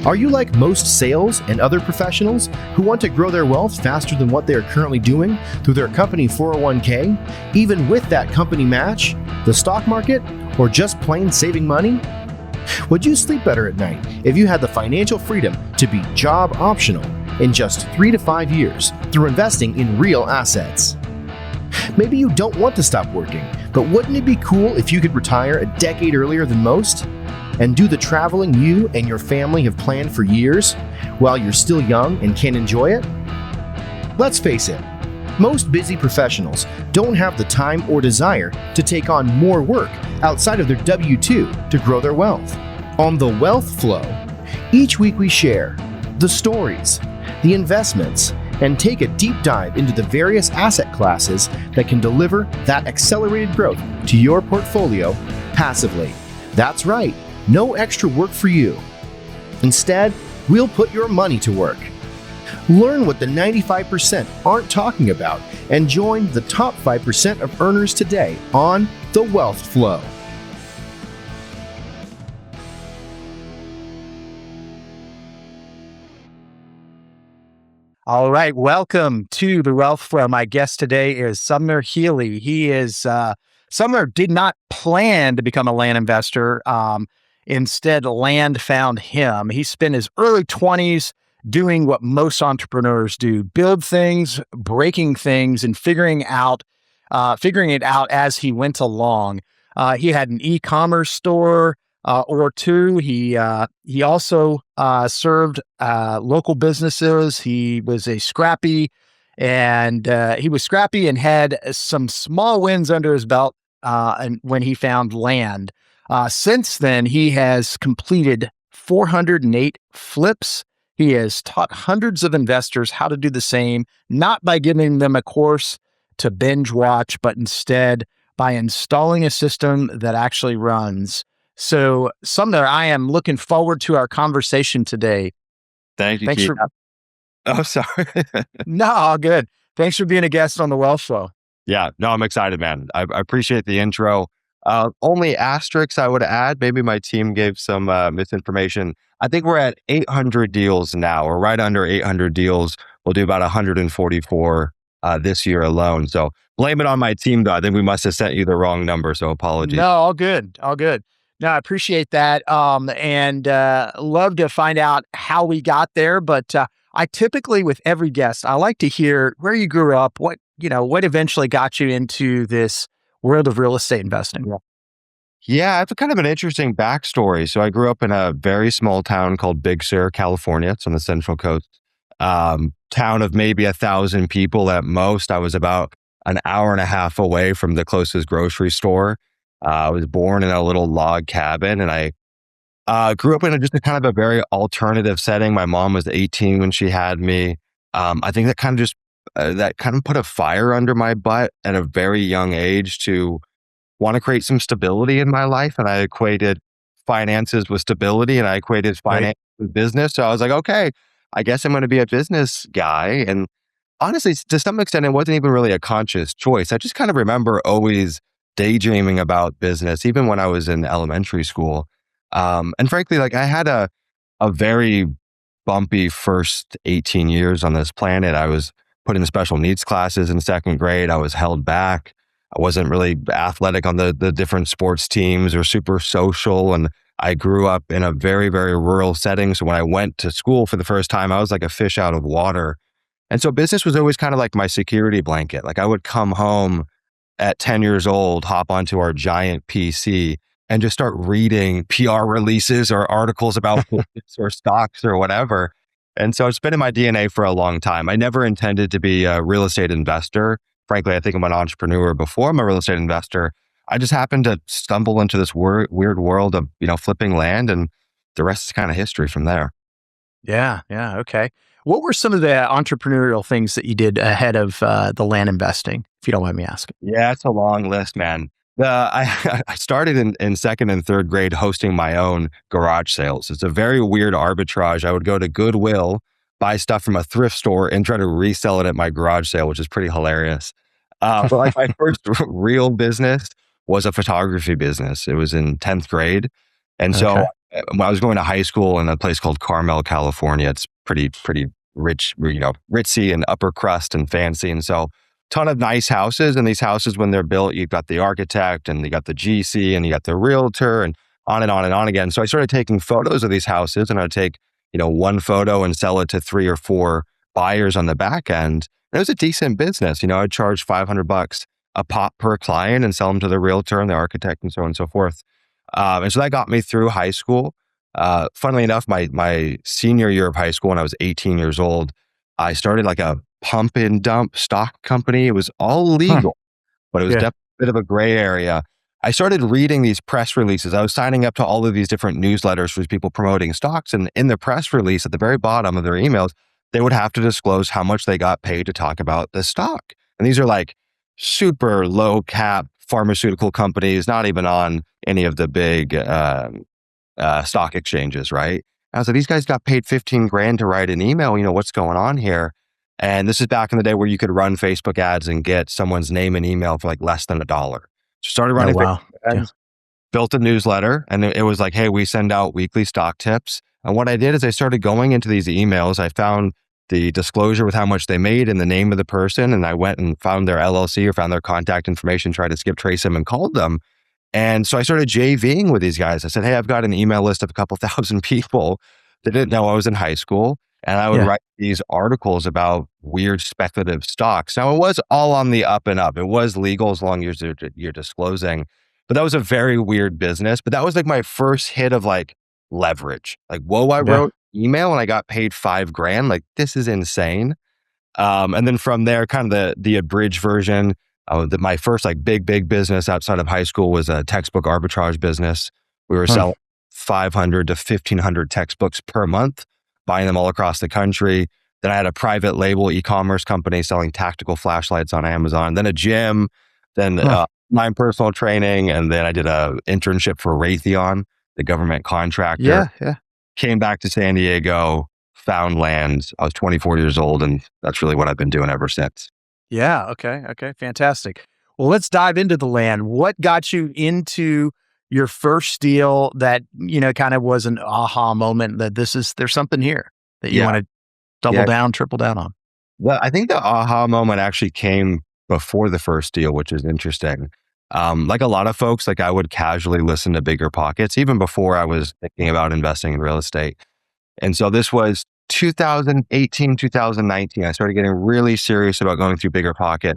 Are you like most sales and other professionals who want to grow their wealth faster than what they are currently doing through their company 401k, even with that company match, the stock market, or just plain saving money? Would you sleep better at night if you had the financial freedom to be job optional in just 3 to 5 years through investing in real assets? Maybe you don't want to stop working, but wouldn't it be cool if you could retire a decade earlier than most and do the traveling you and your family have planned for years while you're still young and can enjoy it? Let's face it, most busy professionals don't have the time or desire to take on more work outside of their W-2 to grow their wealth. On The Wealth Flow, each week we share the stories, the investments, and take a deep dive into the various asset classes that can deliver that accelerated growth to your portfolio passively. That's right, no extra work for you. Instead, we'll put your money to work. Learn what the 95% aren't talking about and join the top 5% of earners today on The Wealth Flow. All right, welcome to The Wealth Flow. My guest today is Sumner Heeley. Sumner did not plan to become a land investor. Instead, land found him. He spent his early 20s doing what most entrepreneurs do: build things, breaking things, and figuring it out as he went along. He had an e-commerce store or two. He also served local businesses. He was scrappy and had some small wins under his belt. And when he found land, since then he has completed 408 flips. He has taught hundreds of investors how to do the same, not by giving them a course to binge watch, but instead by installing a system that actually runs. So, Sumner, I am looking forward to our conversation today. Thank you, Thanks Keith. Oh, sorry. No, all good. Thanks for being a guest on The Wealth Flow. Yeah, no, I'm excited, man. I appreciate the intro. Only asterisks I would add, maybe my team gave some misinformation. I think we're at 800 deals now, or right under 800 deals. We'll do about 144 this year alone. So blame it on my team, though. I think we must have sent you the wrong number, so apologies. No, all good. All good. No, I appreciate that. And love to find out how we got there. But I typically, with every guest, I like to hear where you grew up, what eventually got you into this world of real estate investing. Yeah, I have kind of an interesting backstory. So I grew up in a very small town called Big Sur, California. It's on the Central Coast. Town of maybe 1,000 people at most. I was about an hour and a half away from the closest grocery store. I was born in a little log cabin, and I grew up in just a kind of a very alternative setting. My mom was 18 when she had me. I think that kind of put a fire under my butt at a very young age to want to create some stability in my life. And I equated finances with stability, and I equated finance with business. So I was like, okay, I guess I'm going to be a business guy. And honestly, to some extent, it wasn't even really a conscious choice. I just kind of remember always daydreaming about business, even when I was in elementary school. And frankly, like I had a very bumpy first 18 years on this planet. I was put in special needs classes in second grade. I was held back. I wasn't really athletic on the different sports teams or super social. And I grew up in a very, very rural setting. So when I went to school for the first time, I was like a fish out of water. And so business was always kind of like my security blanket. Like I would come home at 10 years old, hop onto our giant PC and just start reading PR releases or articles about or stocks or whatever. And so it's been in my DNA for a long time. I never intended to be a real estate investor. Frankly, I think I'm an entrepreneur before I'm a real estate investor. I just happened to stumble into this weird world of, flipping land, and the rest is kind of history from there. Yeah. Okay. What were some of the entrepreneurial things that you did ahead of the land investing, if you don't mind me asking? Yeah, it's a long list, man. I started in second and third grade hosting my own garage sales. It's a very weird arbitrage. I would go to Goodwill, buy stuff from a thrift store, and try to resell it at my garage sale, which is pretty hilarious. But like my first real business was a photography business. It was in 10th grade. And so when I was going to high school in a place called Carmel, California. It's pretty rich, ritzy and upper crust and fancy. And so ton of nice houses. And these houses, when they're built, you've got the architect and you got the GC and you got the realtor and on and on and on again. So I started taking photos of these houses, and I'd take, one photo and sell it to 3 or 4 buyers on the back end. And it was a decent business. I'd charge $500 a pop per client and sell them to the realtor and the architect and so on and so forth. And so that got me through high school. Funnily enough, my senior year of high school, when I was 18 years old, I started like a pump and dump stock company. It was all legal, but it was definitely a bit of a gray area. I started reading these press releases. I was signing up to all of these different newsletters for people promoting stocks. And in the press release at the very bottom of their emails, they would have to disclose how much they got paid to talk about the stock. And these are like super low cap pharmaceutical companies, not even on any of the big stock exchanges, right? I was like, these guys got paid 15 grand to write an email. What's going on here? And this is back in the day where you could run Facebook ads and get someone's name and email for like less than $1. So started running Facebook ads, built a newsletter, and it was like, hey, we send out weekly stock tips. And what I did is I started going into these emails. I found the disclosure with how much they made and the name of the person. And I went and found their LLC or found their contact information, tried to skip trace them and called them. And so I started JVing with these guys. I said, hey, I've got an email list of a couple thousand people that didn't know I was in high school. And I would write these articles about weird speculative stocks. Now, it was all on the up and up. It was legal as long as you're disclosing. But that was a very weird business. But that was like my first hit of like leverage. Like, whoa, I wrote email and I got paid $5,000. Like, this is insane. And then from there, kind of the abridged version, my first like big business outside of high school was a textbook arbitrage business. We were selling 500 to 1,500 textbooks per month, buying them all across the country. Then I had a private label e-commerce company selling tactical flashlights on Amazon, then a gym, then my personal training. And then I did a internship for Raytheon, the government contractor. Came back to San Diego, found land. I was 24 years old, and that's really what I've been doing ever since. Yeah. Okay. Fantastic. Well, let's dive into the land. What got you into your first deal that, kind of was an aha moment that there's something here that you want to double down, triple down on? Well, I think the aha moment actually came before the first deal, which is interesting. Like a lot of folks, like I would casually listen to Bigger Pockets even before I was thinking about investing in real estate. And so this was 2018, 2019. I started getting really serious about going through Bigger Pocket.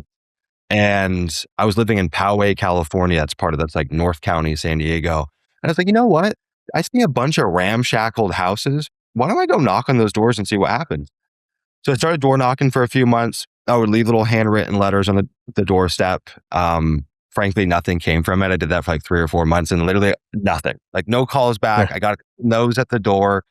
And I was living in Poway, California. That's like North County, San Diego. And I was like, you know what? I see a bunch of ramshackled houses. Why don't I go knock on those doors and see what happens? So I started door knocking for a few months. I would leave little handwritten letters on the doorstep. Frankly, nothing came from it. I did that for like 3 or 4 months and literally nothing, like no calls back. I got nose at the door.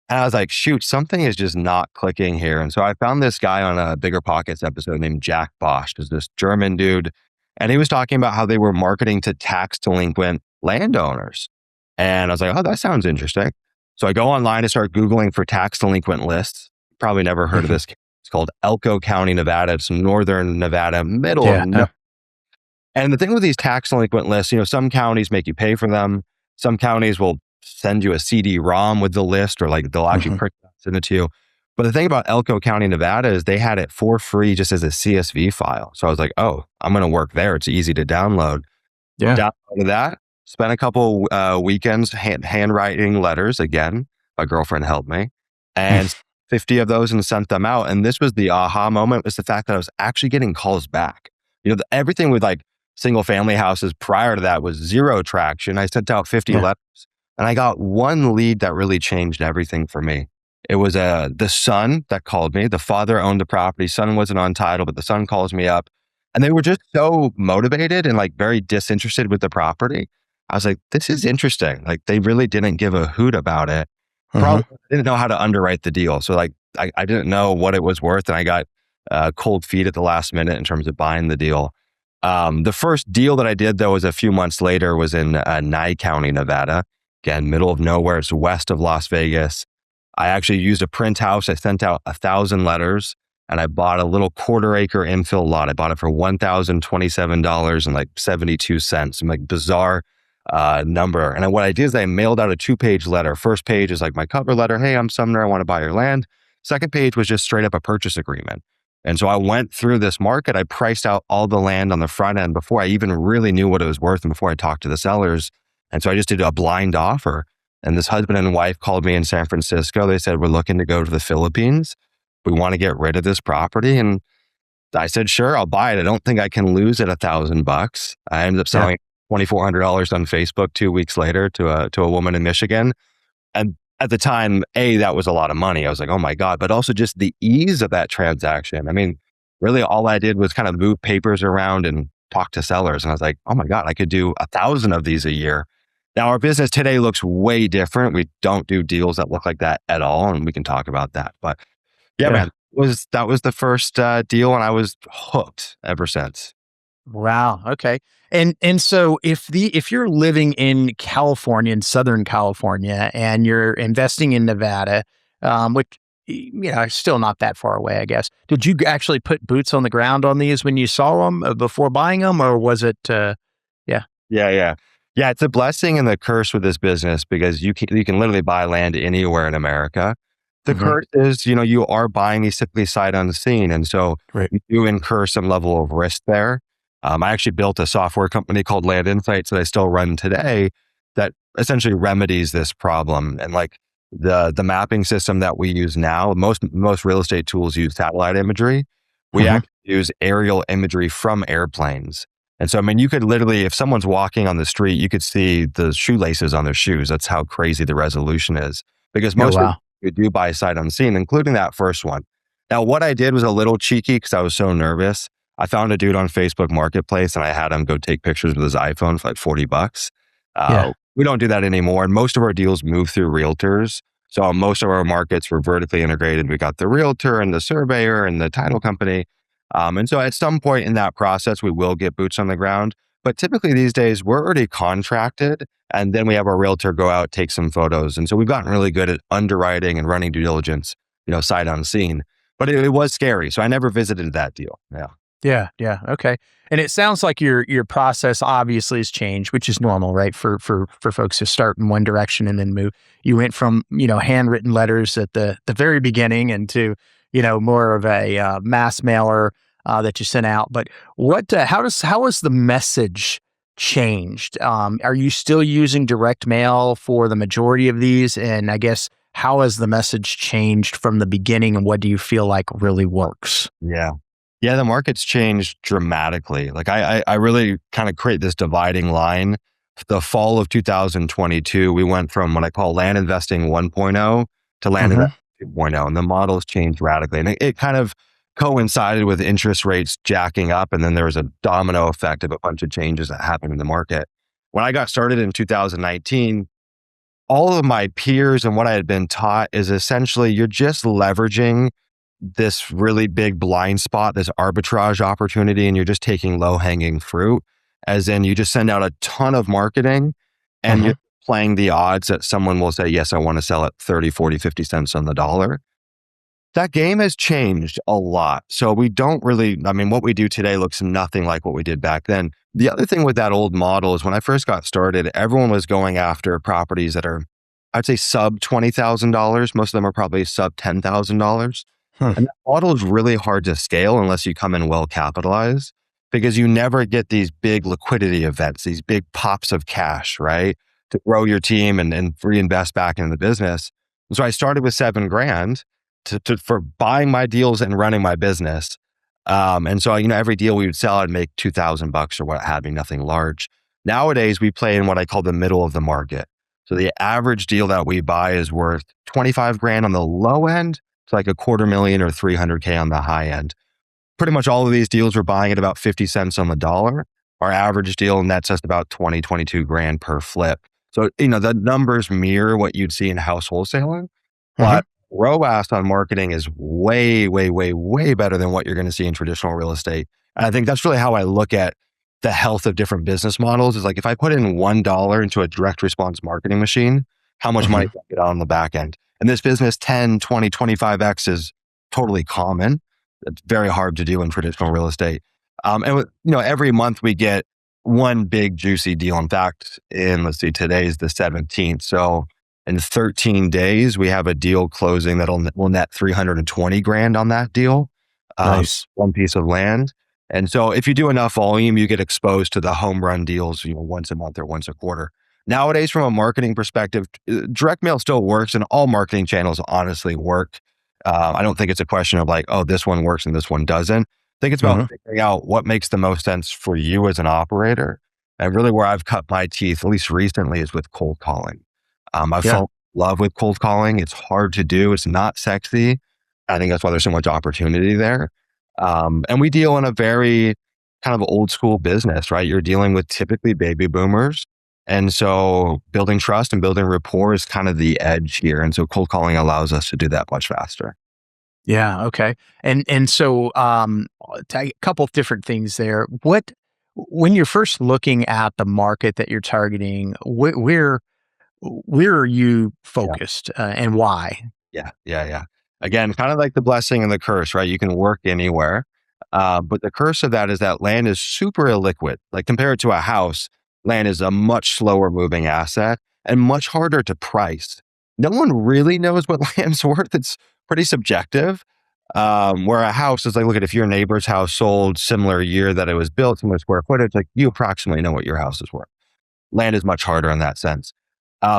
And I was like, shoot, something is just not clicking here. And so I found this guy on a Bigger Pockets episode named Jack Bosch. There's this German dude. And he was talking about how they were marketing to tax delinquent landowners. And I was like, oh, that sounds interesting. So I go online and start Googling for tax delinquent lists. Probably never heard of this. It's called Elko County, Nevada. It's northern Nevada, middle of nowhere. And the thing with these tax delinquent lists, some counties make you pay for them. Some counties will send you a CD-ROM with the list, or like they'll actually print it, send it to you. But the thing about Elko County, Nevada is they had it for free just as a CSV file. So I was like, oh, I'm going to work there. It's easy to download. Downloaded that, spent a couple weekends handwriting letters. Again, my girlfriend helped me. And 50 of those and sent them out. And this was the aha moment, was the fact that I was actually getting calls back. Everything with like single family houses prior to that was zero traction. I sent out 50 letters. And I got one lead that really changed everything for me. It was the son that called me. The father owned the property. Son wasn't on title, but the son calls me up. And they were just so motivated and like very disinterested with the property. I was like, this is interesting. Like they really didn't give a hoot about it. Probably didn't know how to underwrite the deal. So like I didn't know what it was worth. And I got cold feet at the last minute in terms of buying the deal. The first deal that I did though was a few months later, was in Nye County, Nevada. Again, middle of nowhere. It's west of Las Vegas. I actually used a print house. I sent out 1,000 letters and I bought a little 1/4 acre infill lot. I bought it for $1,027 and like 72 cents. Some like bizarre number. And what I did is I mailed out a 2-page letter. First page is like my cover letter. Hey, I'm Sumner. I want to buy your land. Second page was just straight up a purchase agreement. And so I went through this market. I priced out all the land on the front end before I even really knew what it was worth and before I talked to the sellers. And so I just did a blind offer. And this husband and wife called me in San Francisco. They said, we're looking to go to the Philippines. We want to get rid of this property. And I said, sure, I'll buy it. I don't think I can lose it $1,000. I ended up selling $2,400 on Facebook 2 weeks later to a woman in Michigan. And at the time, that was a lot of money. I was like, oh my God, but also just the ease of that transaction. I mean, really all I did was kind of move papers around and talk to sellers. And I was like, oh my God, I could do 1,000 of these a year. Now our business today looks way different. We don't do deals that look like that at all. And we can talk about that. But man, that was the first deal, and I was hooked ever since. Wow. Okay. And so if you're living in California, in Southern California, and you're investing in Nevada, which is still not that far away, I guess. Did you actually put boots on the ground on these when you saw them before buying them, or was it? Yeah. It's a blessing and the curse with this business because you can literally buy land anywhere in America. The curse is, you are buying these typically sight unseen. And so you do incur some level of risk there. I actually built a software company called Land Insights that I still run today that essentially remedies this problem. And like the mapping system that we use now, most real estate tools use satellite imagery. We actually use aerial imagery from airplanes. And so, I mean, you could literally, if someone's walking on the street, you could see the shoelaces on their shoes. That's how crazy the resolution is. Because most you do buy sight unseen, including that first one. Now, what I did was a little cheeky because I was so nervous. I found a dude on Facebook Marketplace and I had him go take pictures with his iPhone for like $40. We don't do that anymore. And most of our deals move through realtors. So most of our markets were vertically integrated. We got the realtor and the surveyor and the title company. And so at some point in that process, we will get boots on the ground. But typically these days, we're already contracted and then we have our realtor go out, take some photos. And so we've gotten really good at underwriting and running due diligence, sight unseen. But it was scary. So I never visited that deal. Yeah. Okay. And it sounds like your process obviously has changed, which is normal, right? For folks to start in one direction and then move. You went from, handwritten letters at the very beginning into, more of a mass mailer that you sent out. But how has the message changed? Are you still using direct mail for the majority of these? And I guess, how has the message changed from the beginning and what do you feel like really works? Yeah, the market's changed dramatically. Like I really kind of create this dividing line. The fall of 2022, we went from what I call land investing 1.0 to land investing 2.0, and the models changed radically. And it kind of coincided with interest rates jacking up, and then there was a domino effect of a bunch of changes that happened in the market. When I got started in 2019, all of my peers and what I had been taught is essentially you're just leveraging this really big blind spot, this arbitrage opportunity, and you're just taking low-hanging fruit, as in you just send out a ton of marketing and you're playing the odds that someone will say, yes, I want to sell at 30, 40, 50 cents on the dollar. That game has changed a lot. So we don't really, what we do today looks nothing like what we did back then. The other thing with that old model is when I first got started, everyone was going after properties that are, I'd say sub $20,000. Most of them are probably sub $10,000. And that model is really hard to scale unless you come in well capitalized, because you never get these big liquidity events, these big pops of cash, right? To grow your team and reinvest back into the business. And so I started with $7,000 for buying my deals and running my business. And so, every deal we would sell, I'd make $2,000 or what have you, nothing large. Nowadays, we play in what I call the middle of the market. So the average deal that we buy is worth $25,000 on the low end. It's like $250,000 or $300K on the high end. Pretty much all of these deals we're buying at about 50 cents on the dollar. Our average deal nets us about $22,000 per flip. So, the numbers mirror what you'd see in house wholesaling, but ROAS on marketing is way, way, way, way better than what you're going to see in traditional real estate. And I think that's really how I look at the health of different business models, is like, if I put in $1 into a direct response marketing machine, how much money do I get on the back end? And this business 10, 20, 25x is totally common. It's very hard to do in traditional real estate. And every month we get one big juicy deal. In fact, let's see, today's the 17th. So in 13 days, we have a deal closing will net 320 grand on that deal. Nice. One piece of land. And so if you do enough volume, you get exposed to the home run deals, once a month or once a quarter. Nowadays, from a marketing perspective, direct mail still works and all marketing channels honestly work. I don't think it's a question of like, oh, this one works and this one doesn't. I think it's about figuring out what makes the most sense for you as an operator. And really where I've cut my teeth, at least recently, is with cold calling. I've fallen in love with cold calling. It's hard to do. It's not sexy. I think that's why there's so much opportunity there. And we deal in a very kind of old school business, right? You're dealing with typically baby boomers. And so building trust and building rapport is kind of the edge here. And so cold calling allows us to do that much faster. Yeah. Okay. And so a couple of different things there. When you're first looking at the market that you're targeting, where are you focused and why? Yeah. Again, kind of like the blessing and the curse, right? You can work anywhere. But the curse of that is that land is super illiquid. Like compared to a house, land is a much slower moving asset and much harder to price. No one really knows what land's worth. It's pretty subjective. Where a house is like, look at if your neighbor's house sold similar year that it was built, similar square footage, like you approximately know what your house is worth. Land is much harder in that sense.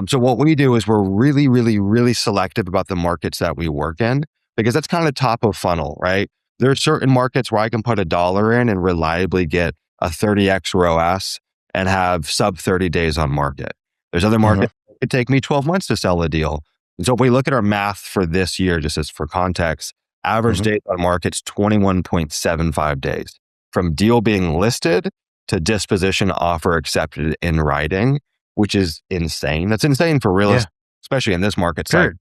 So what we do is we're really, really, really selective about the markets that we work in because that's kind of top of funnel, right? There are certain markets where I can put $1 in and reliably get a 30x ROAS and have sub 30 days on market. There's other markets that could take me 12 months to sell a deal. And so if we look at our math for this year, just as for context, average days on market's 21.75 days from deal being listed to disposition offer accepted in writing, which is insane. That's insane for real estate, especially in this market side.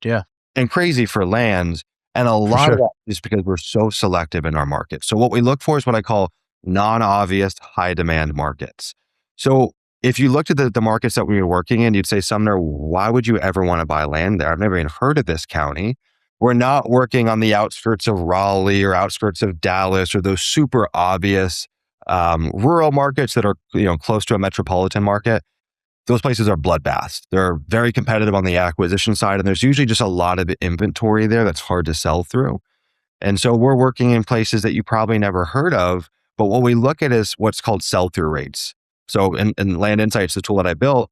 And crazy for lands. And a lot of that is because we're so selective in our market. So what we look for is what I call non-obvious high demand markets. So if you looked at the markets that we were working in, you'd say, Sumner, why would you ever want to buy land there? I've never even heard of this county. We're not working on the outskirts of Raleigh or outskirts of Dallas or those super obvious rural markets that are close to a metropolitan market. Those places are bloodbaths. They're very competitive on the acquisition side, and there's usually just a lot of inventory there that's hard to sell through. And so we're working in places that you probably never heard of, but what we look at is what's called sell-through rates. So in Land Insights, the tool that I built,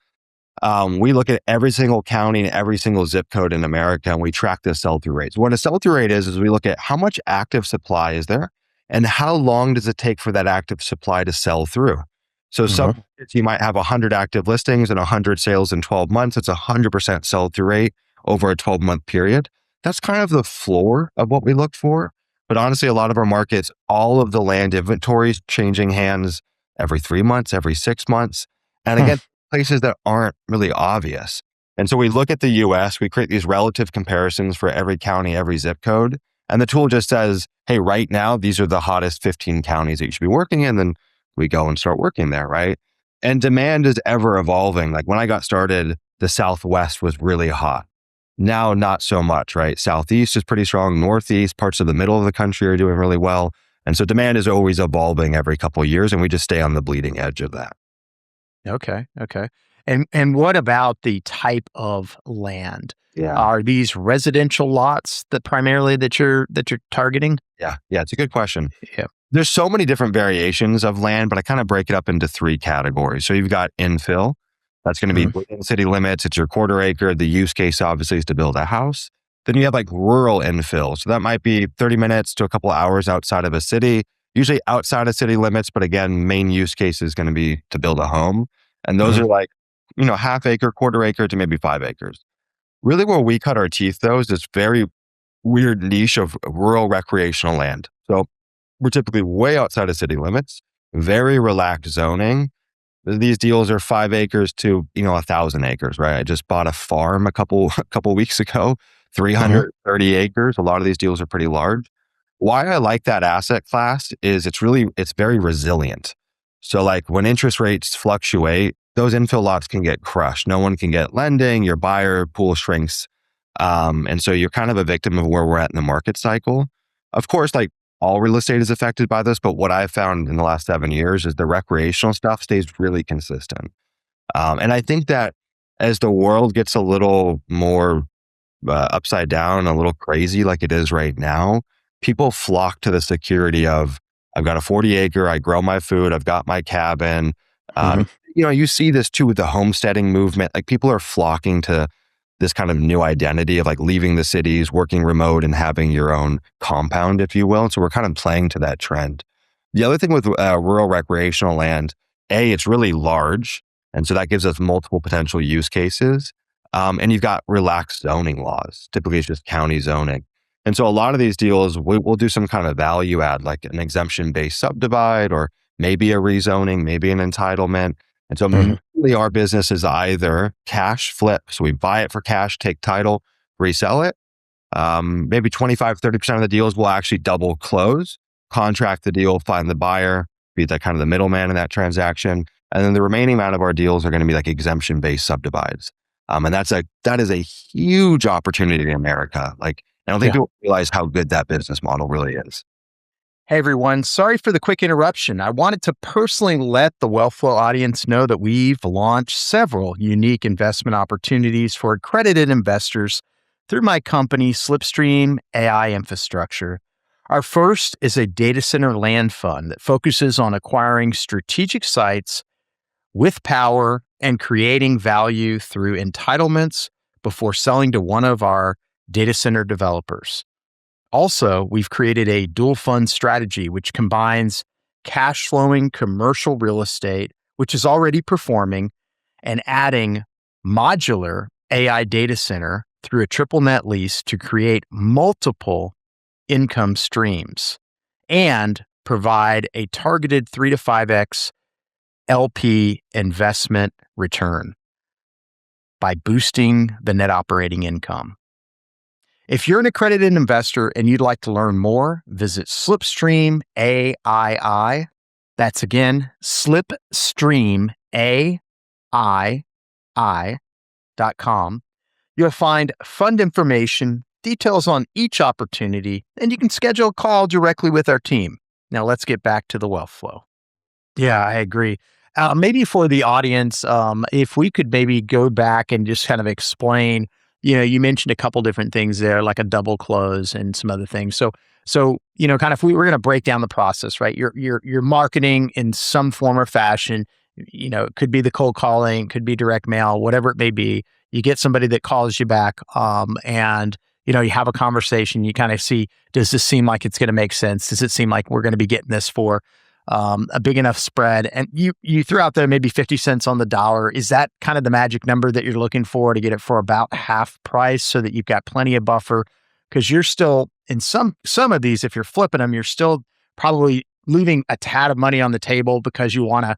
we look at every single county and every single zip code in America, and we track the sell-through rates. What a sell-through rate is we look at how much active supply is there and how long does it take for that active supply to sell through. So some you might have 100 active listings and 100 sales in 12 months. It's 100% sell-through rate over a 12-month period. That's kind of the floor of what we look for. But honestly, a lot of our markets, all of the land inventory is changing hands every 3 months, every 6 months. And again, places that aren't really obvious. And so we look at the US, we create these relative comparisons for every county, every zip code. And the tool just says, hey, right now, these are the hottest 15 counties that you should be working in. Then we go and start working there, right? And demand is ever evolving. Like when I got started, the Southwest was really hot. Now, not so much, right? Southeast is pretty strong. Northeast, parts of the middle of the country are doing really well. And so demand is always evolving every couple of years, and we just stay on the bleeding edge of that. Okay. And what about the type of land? Yeah. Are these residential lots that you're targeting? Yeah, it's a good question. Yeah. There's so many different variations of land, but I kind of break it up into 3 categories. So you've got infill. That's going to be within city limits. It's your quarter acre. The use case obviously is to build a house. Then you have like rural infill. So that might be 30 minutes to a couple hours outside of a city, usually outside of city limits. But again, main use case is going to be to build a home. And those are like, half acre, quarter acre to maybe 5 acres. Really where we cut our teeth though is this very weird niche of rural recreational land. So we're typically way outside of city limits, very relaxed zoning. These deals are 5 acres to 1,000 acres, right? I just bought a farm a couple weeks ago, 330 acres. A lot of these deals are pretty large. Why I like that asset class is it's very resilient. So like when interest rates fluctuate, those infill lots can get crushed. No one can get lending. Your buyer pool shrinks, and so you're kind of a victim of where we're at in the market cycle. Of course, like all real estate is affected by this, but what I've found in the last 7 years is the recreational stuff stays really consistent. And I think that as the world gets a little more upside down, a little crazy like it is right now, people flock to the security of, I've got a 40 acre, I grow my food, I've got my cabin. Mhm. You see this too with the homesteading movement. Like people are flocking to this kind of new identity of like leaving the cities, working remote and having your own compound, if you will. And so we're kind of playing to that trend. The other thing with rural recreational land, it's really large. And so that gives us multiple potential use cases. And you've got relaxed zoning laws. Typically, it's just county zoning. And so a lot of these deals, we'll do some kind of value add, like an exemption-based subdivide, or maybe a rezoning, maybe an entitlement. And so Mhm. mainly our business is either cash flip. So we buy it for cash, take title, resell it. Maybe 25, 30% of the deals will actually double close, contract the deal, find the buyer, be that kind of the middleman in that transaction. And then the remaining amount of our deals are going to be like exemption-based subdivides. And that is a huge opportunity in America. Like, I don't think Yeah. people realize how good that business model really is. Hey everyone, sorry for the quick interruption. I wanted to personally let the WealthFlow audience know that we've launched several unique investment opportunities for accredited investors through my company, Slipstream AI Infrastructure. Our first is a data center land fund that focuses on acquiring strategic sites with power and creating value through entitlements before selling to one of our data center developers. Also, we've created a dual fund strategy, which combines cash flowing commercial real estate, which is already performing, and adding modular AI data center through a triple net lease to create multiple income streams and provide a targeted 3 to 5x LP investment return by boosting the net operating income. If you're an accredited investor and you'd like to learn more, visit Slipstream AII. That's again, Slipstream AI.com. You'll find fund information, details on each opportunity, and you can schedule a call directly with our team. Now let's get back to the wealth flow. Yeah, I agree. Maybe for the audience, if we could maybe go back and just kind of explain, you mentioned a couple different things there, like a double close and some other things. So kind of if we were going to break down the process, right? You're marketing in some form or fashion. It could be the cold calling, could be direct mail, whatever it may be. You get somebody that calls you back, and you have a conversation. You kind of see, does this seem like it's going to make sense? Does it seem like we're going to be getting this for a big enough spread? And you threw out there maybe 50 cents on the dollar. Is that kind of the magic number that you're looking for to get it for about half price so that you've got plenty of buffer? Because you're still in some of these, if you're flipping them, you're still probably leaving a tad of money on the table because you want to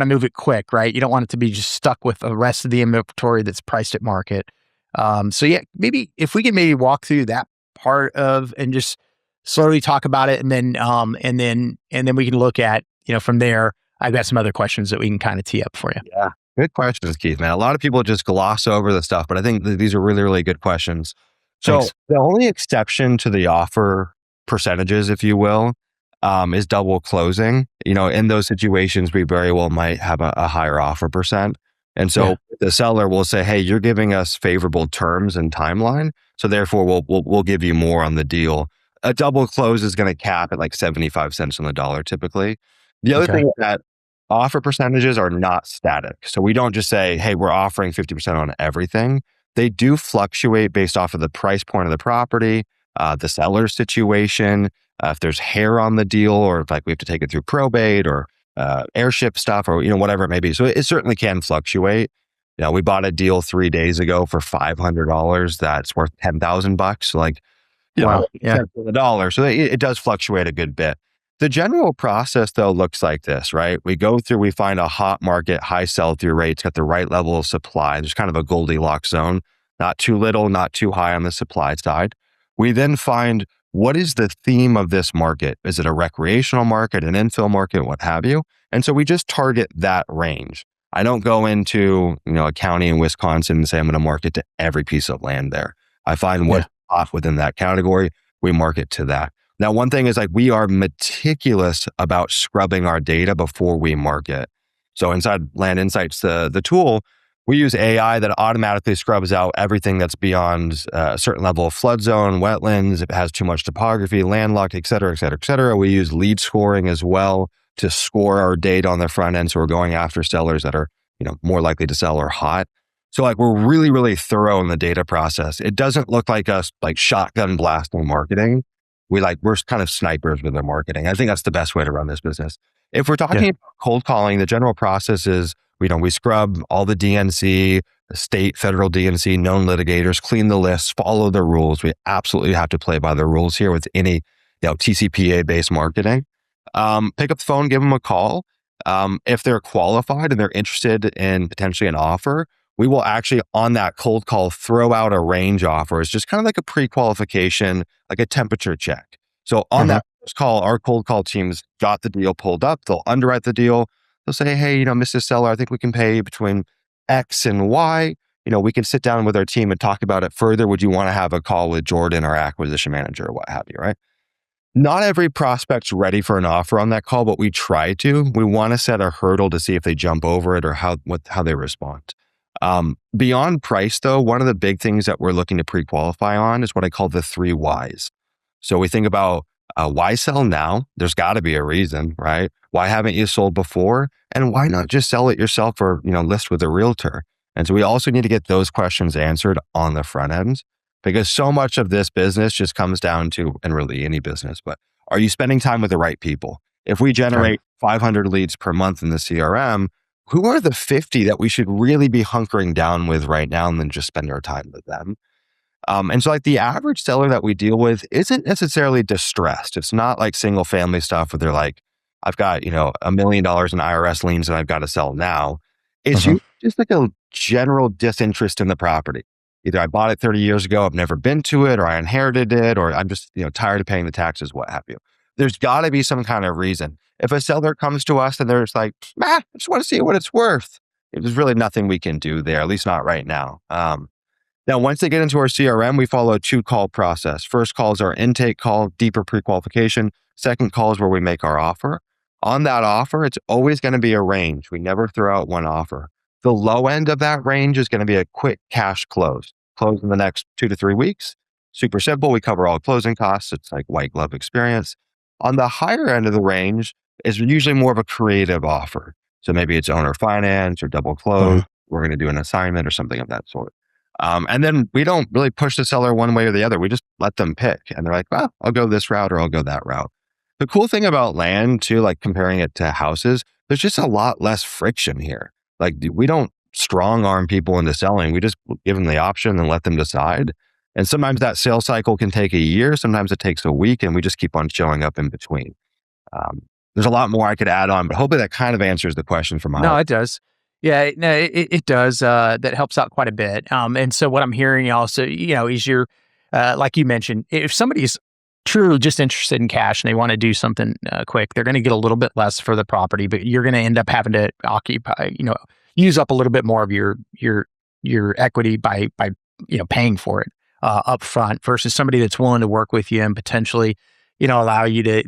move it quick, right? You don't want it to be just stuck with the rest of the inventory that's priced at market. So yeah, maybe if we can maybe walk through that part of and just slowly talk about it, and then we can look at, from there. I've got some other questions that we can kind of tee up for you. Yeah. Good questions, Keith, man. A lot of people just gloss over the stuff, but I think these are really, really good questions. So Thanks. the only exception to the offer percentages, if you will, is double closing. In those situations, we very well might have a higher offer percent. And so Yeah. the seller will say, hey, you're giving us favorable terms and timeline. So therefore we'll give you more on the deal. A double close is going to cap at like 75 cents on the dollar typically. The other Okay. thing is that offer percentages are not static. So we don't just say, hey, we're offering 50% on everything. They do fluctuate based off of the price point of the property, the seller's situation, if there's hair on the deal, or if like we have to take it through probate or airship stuff, or whatever it may be. So it certainly can fluctuate. We bought a deal 3 days ago for $500 that's worth $10,000. So like, Wow. Yeah. cents on the dollar. So it does fluctuate a good bit. The general process, though, looks like this, right? We go through, we find a hot market, high sell-through rates, got the right level of supply. There's kind of a Goldilocks zone, not too little, not too high on the supply side. We then find, what is the theme of this market? Is it a recreational market, an infill market, what have you? And so we just target that range. I don't go into, a county in Wisconsin and say, I'm going to market to every piece of land there. I find what's off within that category. We market to that. Now, one thing is like we are meticulous about scrubbing our data before we market. So inside Land Insights, the tool, we use AI that automatically scrubs out everything that's beyond a certain level of flood zone, wetlands, if it has too much topography, landlocked, et cetera, et cetera, et cetera. We use lead scoring as well to score our data on the front end. So we're going after sellers that are, more likely to sell or hot. So like we're really, really thorough in the data process. It doesn't look like us like shotgun blasting marketing. We're kind of snipers with our marketing. I think that's the best way to run this business. If we're talking about cold calling, the general process is, we scrub all the DNC, the state, federal DNC, known litigators, clean the lists, follow the rules. We absolutely have to play by the rules here with any, TCPA-based marketing. Pick up the phone, give them a call. If they're qualified and they're interested in potentially an offer, we will actually on that cold call throw out a range offer. It's just kind of like a pre-qualification, like a temperature check. So on that first call, our cold call teams got the deal pulled up. They'll underwrite the deal. They'll say, hey, Mr. Seller, I think we can pay between X and Y. We can sit down with our team and talk about it further. Would you want to have a call with Jordan, our acquisition manager, or what have you, right? Not every prospect's ready for an offer on that call, but we try to. We want to set a hurdle to see if they jump over it or how they respond. Beyond price, though, one of the big things that we're looking to pre-qualify on is what I call the 3 whys. So we think about why sell now? There's got to be a reason, right? Why haven't you sold before? And why not just sell it yourself or list with a realtor? And so we also need to get those questions answered on the front end, because so much of this business just comes down to, and really any business, but are you spending time with the right people? If we generate 500 leads per month in the CRM, who are the 50 that we should really be hunkering down with right now and then just spend our time with them? And so like the average seller that we deal with isn't necessarily distressed. It's not like single family stuff where they're like, I've got, $1 million in IRS liens and I've got to sell now. It's usually just like a general disinterest in the property. Either I bought it 30 years ago, I've never been to it, or I inherited it, or I'm just, tired of paying the taxes, what have you. There's got to be some kind of reason. If a seller comes to us and they're just like, I just want to see what it's worth, there's really nothing we can do there, at least not right now. Now, once they get into our CRM, we follow a 2-call process. First call is our intake call, deeper pre-qualification. Second call is where we make our offer. On that offer, it's always going to be a range. We never throw out one offer. The low end of that range is going to be a quick cash close in the next 2 to 3 weeks. Super simple. We cover all closing costs. It's like white glove experience. On the higher end of the range is usually more of a creative offer. So maybe it's owner finance or double close. We're going to do an assignment or something of that sort. And then we don't really push the seller one way or the other. We just let them pick. And they're like, well, I'll go this route or I'll go that route. The cool thing about land too, like comparing it to houses, there's just a lot less friction here. Like we don't strong arm people into selling. We just give them the option and let them decide. And sometimes that sales cycle can take a year. Sometimes it takes a week, and we just keep on showing up in between. There's a lot more I could add on, but hopefully that kind of answers the question from my No, it does. Yeah, no, it does. That helps out quite a bit. And so what I'm hearing also, is like you mentioned, if somebody's truly just interested in cash and they want to do something quick, they're going to get a little bit less for the property, but you're going to end up having to use up a little bit more of your equity by paying for it up front versus somebody that's willing to work with you and potentially, allow you to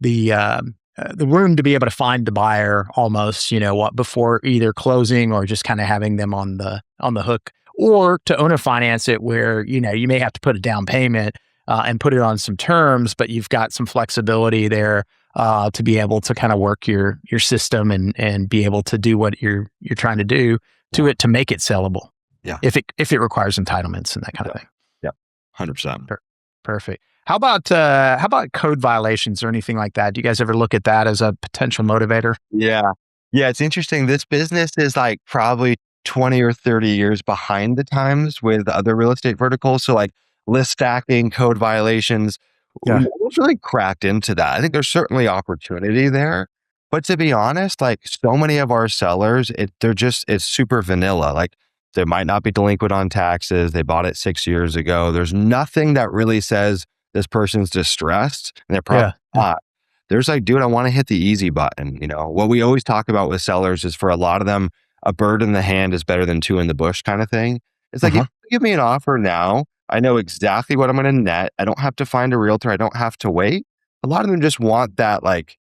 the room to be able to find the buyer almost, before either closing or just kind of having them on the hook, or to owner finance it where, you may have to put a down payment and put it on some terms, but you've got some flexibility there to be able to kind of work your system and be able to do what you're trying to do to it to make it sellable. Yeah. If it requires entitlements and that kind of thing. Yeah. 100%. Perfect. How about code violations or anything like that? Do you guys ever look at that as a potential motivator? Yeah. Yeah. It's interesting. This business is like probably 20 or 30 years behind the times with other real estate verticals. So like list stacking, code violations, we've really cracked into that. I think there's certainly opportunity there. But to be honest, like so many of our sellers, it's super vanilla. Like they might not be delinquent on taxes. They bought it 6 years ago. There's nothing that really says this person's distressed, and they're probably not. There's like, dude, I want to hit the easy button. What we always talk about with sellers is for a lot of them, a bird in the hand is better than 2 in the bush kind of thing. It's like, if you give me an offer now, I know exactly what I'm going to net. I don't have to find a realtor. I don't have to wait. A lot of them just want that, like,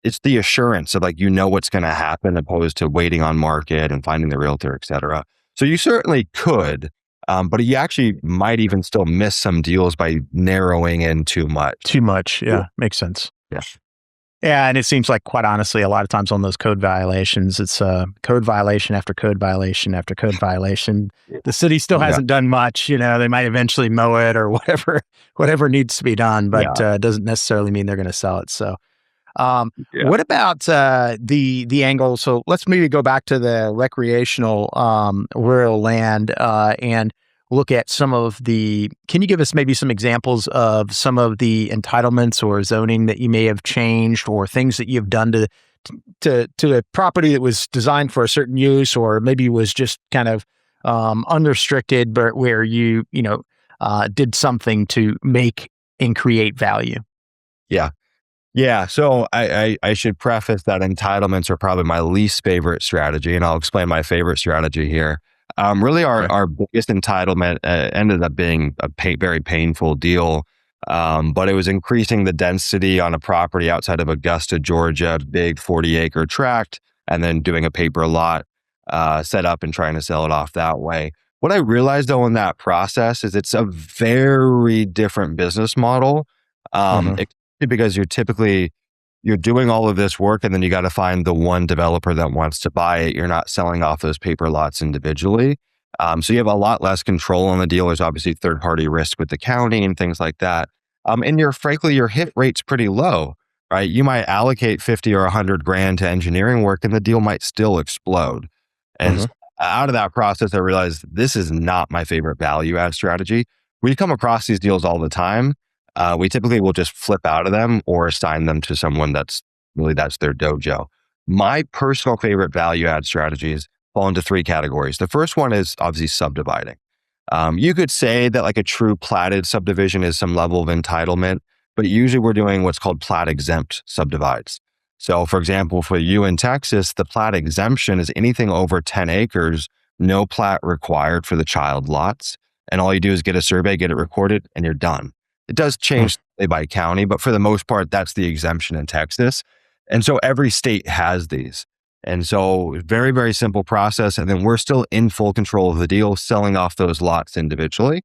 it's the assurance of like, what's going to happen opposed to waiting on market and finding the realtor, et cetera. So you certainly could, but you actually might even still miss some deals by narrowing in too much. Too much. Yeah. Makes sense. Yeah. Yeah. And it seems like, quite honestly, a lot of times on those code violations, it's code violation after code violation after code violation. The city still hasn't done much. They might eventually mow it or whatever needs to be done, but it doesn't necessarily mean they're going to sell it. So, what about the angle? So let's maybe go back to the recreational rural land and look at some of the. Can you give us maybe some examples of some of the entitlements or zoning that you may have changed, or things that you've done to a property that was designed for a certain use, or maybe was just kind of unrestricted, but where you did something to make and create value? Yeah. Yeah. So I should preface that entitlements are probably my least favorite strategy, and I'll explain my favorite strategy here. Really, our biggest entitlement ended up being a very painful deal, but it was increasing the density on a property outside of Augusta, Georgia, big 40-acre tract, and then doing a paper lot set up and trying to sell it off that way. What I realized, though, in that process is it's a very different business model. Because you're doing all of this work, and then you got to find the one developer that wants to buy it. You're not selling off those paper lots individually. So you have a lot less control on the deal. There's obviously third-party risk with the county and things like that. And your hit rate's pretty low, right? You might allocate 50 or 100 grand to engineering work, and the deal might still explode. And out of that process, I realized this is not my favorite value add strategy. We come across these deals all the time. We typically will just flip out of them or assign them to someone that's their dojo. My personal favorite value add strategies fall into three categories. The first one is obviously subdividing. You could say that like a true platted subdivision is some level of entitlement, but usually we're doing what's called plat exempt subdivides. So for example, for you in Texas, the plat exemption is anything over 10 acres, no plat required for the child lots. And all you do is get a survey, get it recorded, and you're done. It does change by county, but for the most part, that's the exemption in Texas. And so every state has these. And so very, very simple process. And then we're still in full control of the deal, selling off those lots individually.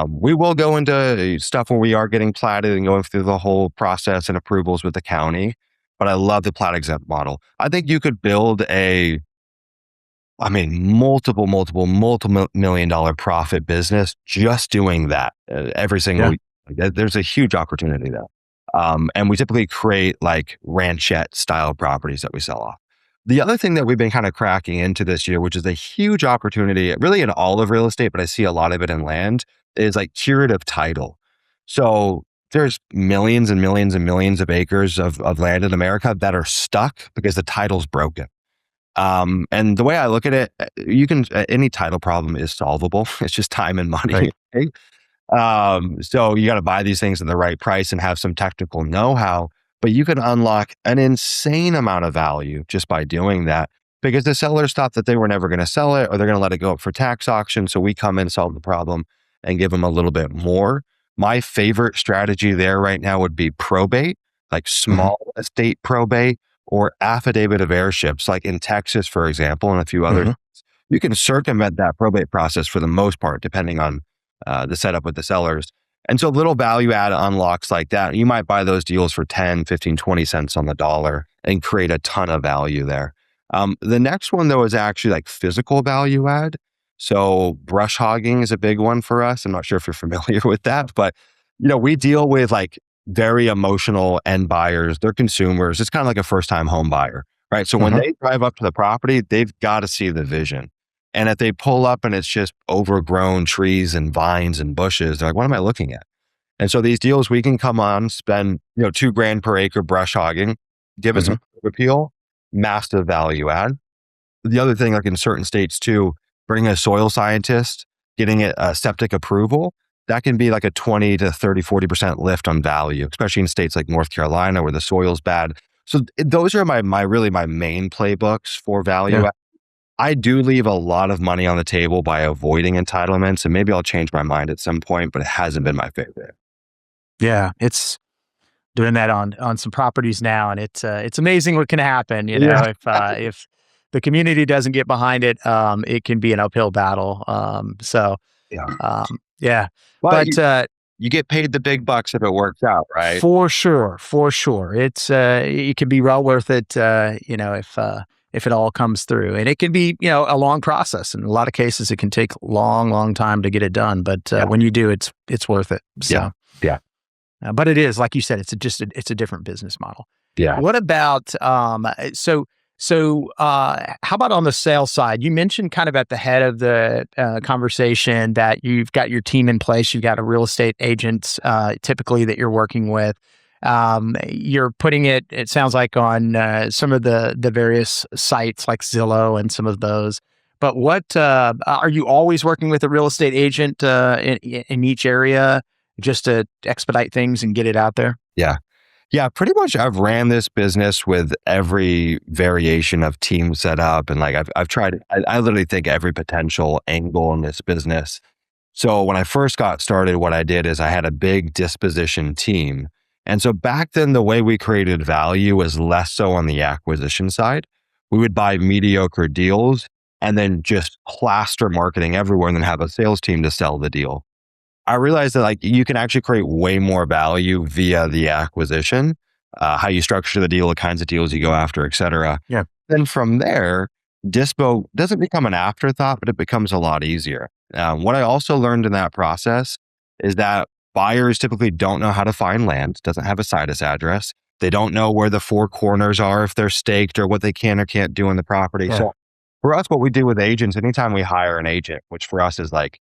We will go into stuff where we are getting platted and going through the whole process and approvals with the county. But I love the plat exempt model. I think you could build multiple $multi-million profit business just doing that every single week. There's a huge opportunity there. And we typically create like ranchette style properties that we sell off. The other thing that we've been kind of cracking into this year, which is a huge opportunity really in all of real estate, but I see a lot of it in land, is like curative title. So there's millions and millions and millions of acres of land in America that are stuck because the title's broken. And the way I look at it, any title problem is solvable. It's just time and money. Right? So you got to buy these things at the right price and have some technical know-how, but you can unlock an insane amount of value just by doing that, because the sellers thought that they were never going to sell it, or they're going to let it go up for tax auction. So we come in, solve the problem, and give them a little bit more. My favorite strategy there right now would be probate, like small estate probate, or affidavit of heirships, like in Texas, for example, and a few others. You can circumvent that probate process for the most part, depending on the setup with the sellers. And so little value add unlocks like that, you might buy those deals for 10, 15, 20 cents on the dollar and create a ton of value there. The next one, though, is actually like physical value add. So brush hogging is a big one for us. I'm not sure if you're familiar with that, but we deal with like very emotional end buyers. They're consumers. It's kind of like a first-time home buyer, right? So when they drive up to the property, they've got to see the vision. And if they pull up and it's just overgrown trees and vines and bushes, they're like, what am I looking at? And so these deals, we can come on, spend $2,000 per acre brush hogging, give us some appeal, massive value add. The other thing, like in certain states too, bring a soil scientist, getting a septic approval, that can be like a 20 to 30, 40% lift on value, especially in states like North Carolina where the soil's bad. So those are my main playbooks for value add. I do leave a lot of money on the table by avoiding entitlements, and maybe I'll change my mind at some point, but it hasn't been my favorite. Yeah, it's doing that on some properties now, and it's amazing what can happen. Yeah. If the community doesn't get behind it, it can be an uphill battle. Yeah. Yeah, But but you get paid the big bucks if it works out, right? for sure, for sure, it can be well worth it. If it all comes through, and it can be a long process. In a lot of cases, it can take long time to get it done. But Yeah. when you do, it's worth it. So. Yeah. Yeah. But it is, like you said, it's a different business model. Yeah. What about how about on the sales side? You mentioned kind of at the head of the conversation that you've got your team in place. You've got a real estate agent typically that you're working with. You're putting it sounds like on some of the various sites like Zillow and some of those. But what are you always working with a real estate agent in each area just to expedite things and get it out there? Yeah. Yeah. Pretty much I've ran this business with every variation of team set up. And like I've tried, I literally think every potential angle in this business. So when I first got started, what I did is I had a big disposition team. And so back then, the way we created value was less so on the acquisition side. We would buy mediocre deals and then just plaster marketing everywhere and then have a sales team to sell the deal. I realized that like you can actually create way more value via the acquisition, how you structure the deal, the kinds of deals you go after, et cetera. Yeah. Then from there, dispo doesn't become an afterthought, but it becomes a lot easier. What I also learned in that process is that buyers typically don't know how to find land, doesn't have a situs address. They don't know where the four corners are, if they're staked, or what they can or can't do in the property. Yeah. So for us, what we do with agents, anytime we hire an agent, which for us is like,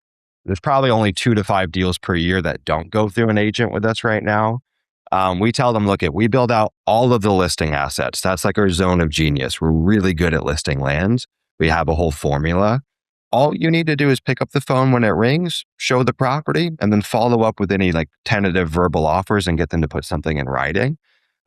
there's probably only 2 to 5 deals per year that don't go through an agent with us right now. We tell them, look, we build out all of the listing assets. That's like our zone of genius. We're really good at listing lands. We have a whole formula. All you need to do is pick up the phone when it rings, show the property, and then follow up with any like tentative verbal offers and get them to put something in writing.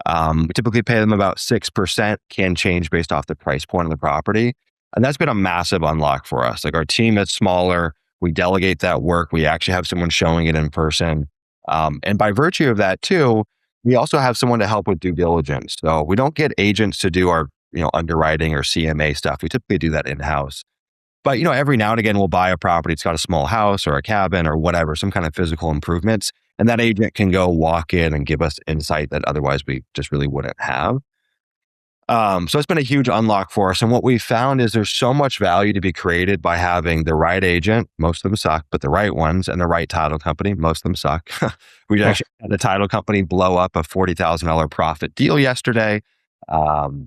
We typically pay them about 6%, can change based off the price point of the property. And that's been a massive unlock for us. Like our team is smaller. We delegate that work. We actually have someone showing it in person. And by virtue of that too, we also have someone to help with due diligence. So we don't get agents to do our, underwriting or CMA stuff. We typically do that in-house. But, every now and again, we'll buy a property. It's got a small house or a cabin or whatever, some kind of physical improvements. And that agent can go walk in and give us insight that otherwise we just really wouldn't have. So it's been a huge unlock for us. And what we found is there's so much value to be created by having the right agent. Most of them suck, but the right ones, and the right title company. Most of them suck. We actually had the title company blow up a $40,000 profit deal yesterday.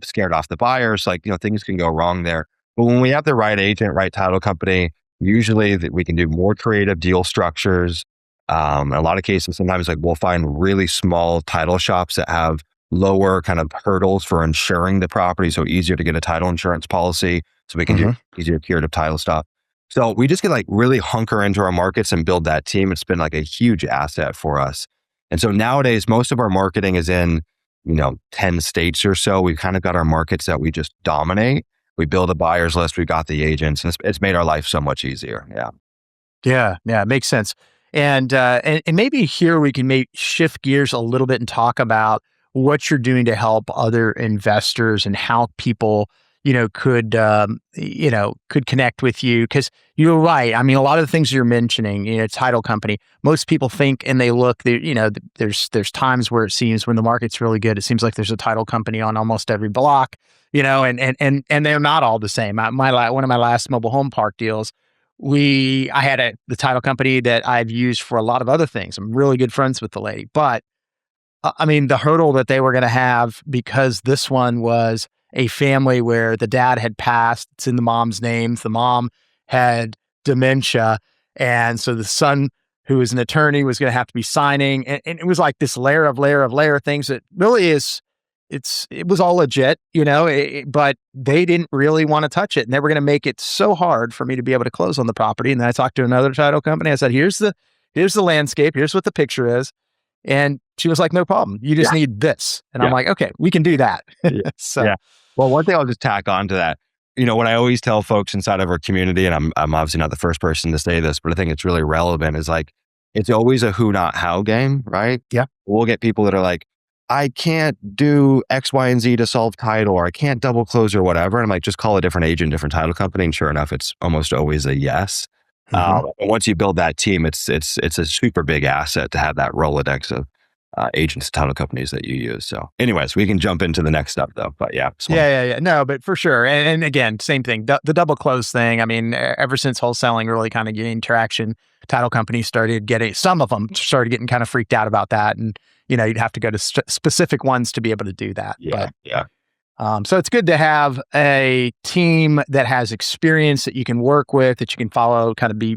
Scared off the buyers. Like, things can go wrong there. But when we have the right agent, right title company, usually that we can do more creative deal structures. In a lot of cases, sometimes like we'll find really small title shops that have lower kind of hurdles for insuring the property. So easier to get a title insurance policy. So we can do easier curative title stuff. So we just can like really hunker into our markets and build that team. It's been like a huge asset for us. And so nowadays, most of our marketing is in, 10 states or so. We've kind of got our markets that we just dominate. We build a buyer's list. We've got the agents, and it's made our life so much easier. Yeah. Yeah. It makes sense. And maybe here we can shift gears a little bit and talk about what you're doing to help other investors and how people, could connect with you. Because you're right. I mean, a lot of the things you're mentioning, title company, most people think and they look, there's times where it seems when the market's really good, it seems like there's a title company on almost every block, and they're not all the same. One of my last mobile home park deals, I had the title company that I've used for a lot of other things. I'm really good friends with the lady, but I mean, the hurdle that they were going to have, because this one was a family where the dad had passed, it's in the mom's names, the mom had dementia. And so the son, who is an attorney, was going to have to be signing. And it was like this layer of things that really it was all legit, but they didn't really want to touch it. And they were going to make it so hard for me to be able to close on the property. And then I talked to another title company. I said, here's the landscape. Here's what the picture is. And she was like, no problem. You just need this. And I'm like, okay, we can do that. Yeah. Well, one thing I'll just tack on to that. what I always tell folks inside of our community, and I'm obviously not the first person to say this, but I think it's really relevant, is like, it's always a who, not how game, right? Yeah. We'll get people that are like, I can't do X, Y, and Z to solve title, or I can't double close or whatever. And I'm like, just call a different agent, different title company. And sure enough, it's almost always a yes. And once you build that team, it's a super big asset to have that Rolodex of agents, title companies that you use. So anyways, we can jump into the next step though, but yeah. Yeah. No, but for sure. And again, same thing, the double close thing. I mean, ever since wholesaling really kind of gained traction, title companies some of them started getting kind of freaked out about that. And, you'd have to go to specific ones to be able to do that. Yeah. So it's good to have a team that has experience that you can work with, that you can follow, kind of be,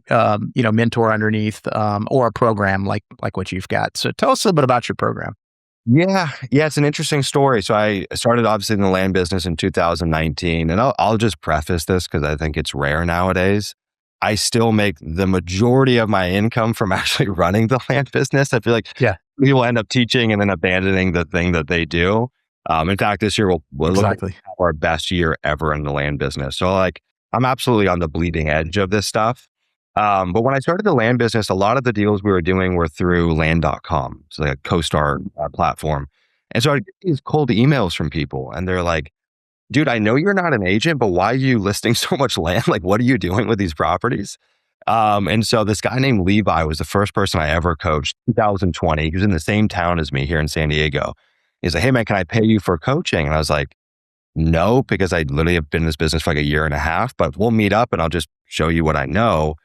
mentor underneath, or a program like what you've got. So tell us a little bit about your program. Yeah. It's an interesting story. So I started obviously in the land business in 2019, and I'll just preface this because I think it's rare nowadays. I still make the majority of my income from actually running the land business. I feel like people end up teaching and then abandoning the thing that they do. In fact, this year we'll look at our best year ever in the land business. So like, I'm absolutely on the bleeding edge of this stuff. But when I started the land business, a lot of the deals we were doing were through land.com. So like a CoStar platform. And so I get these cold emails from people and they're like, dude, I know you're not an agent, but why are you listing so much land? Like, what are you doing with these properties? And so this guy named Levi was the first person I ever coached, 2020. He was in the same town as me here in San Diego. He's like, hey man, can I pay you for coaching? And I was like, no, because I literally have been in this business for like a year and a half, but we'll meet up and I'll just show you what I know.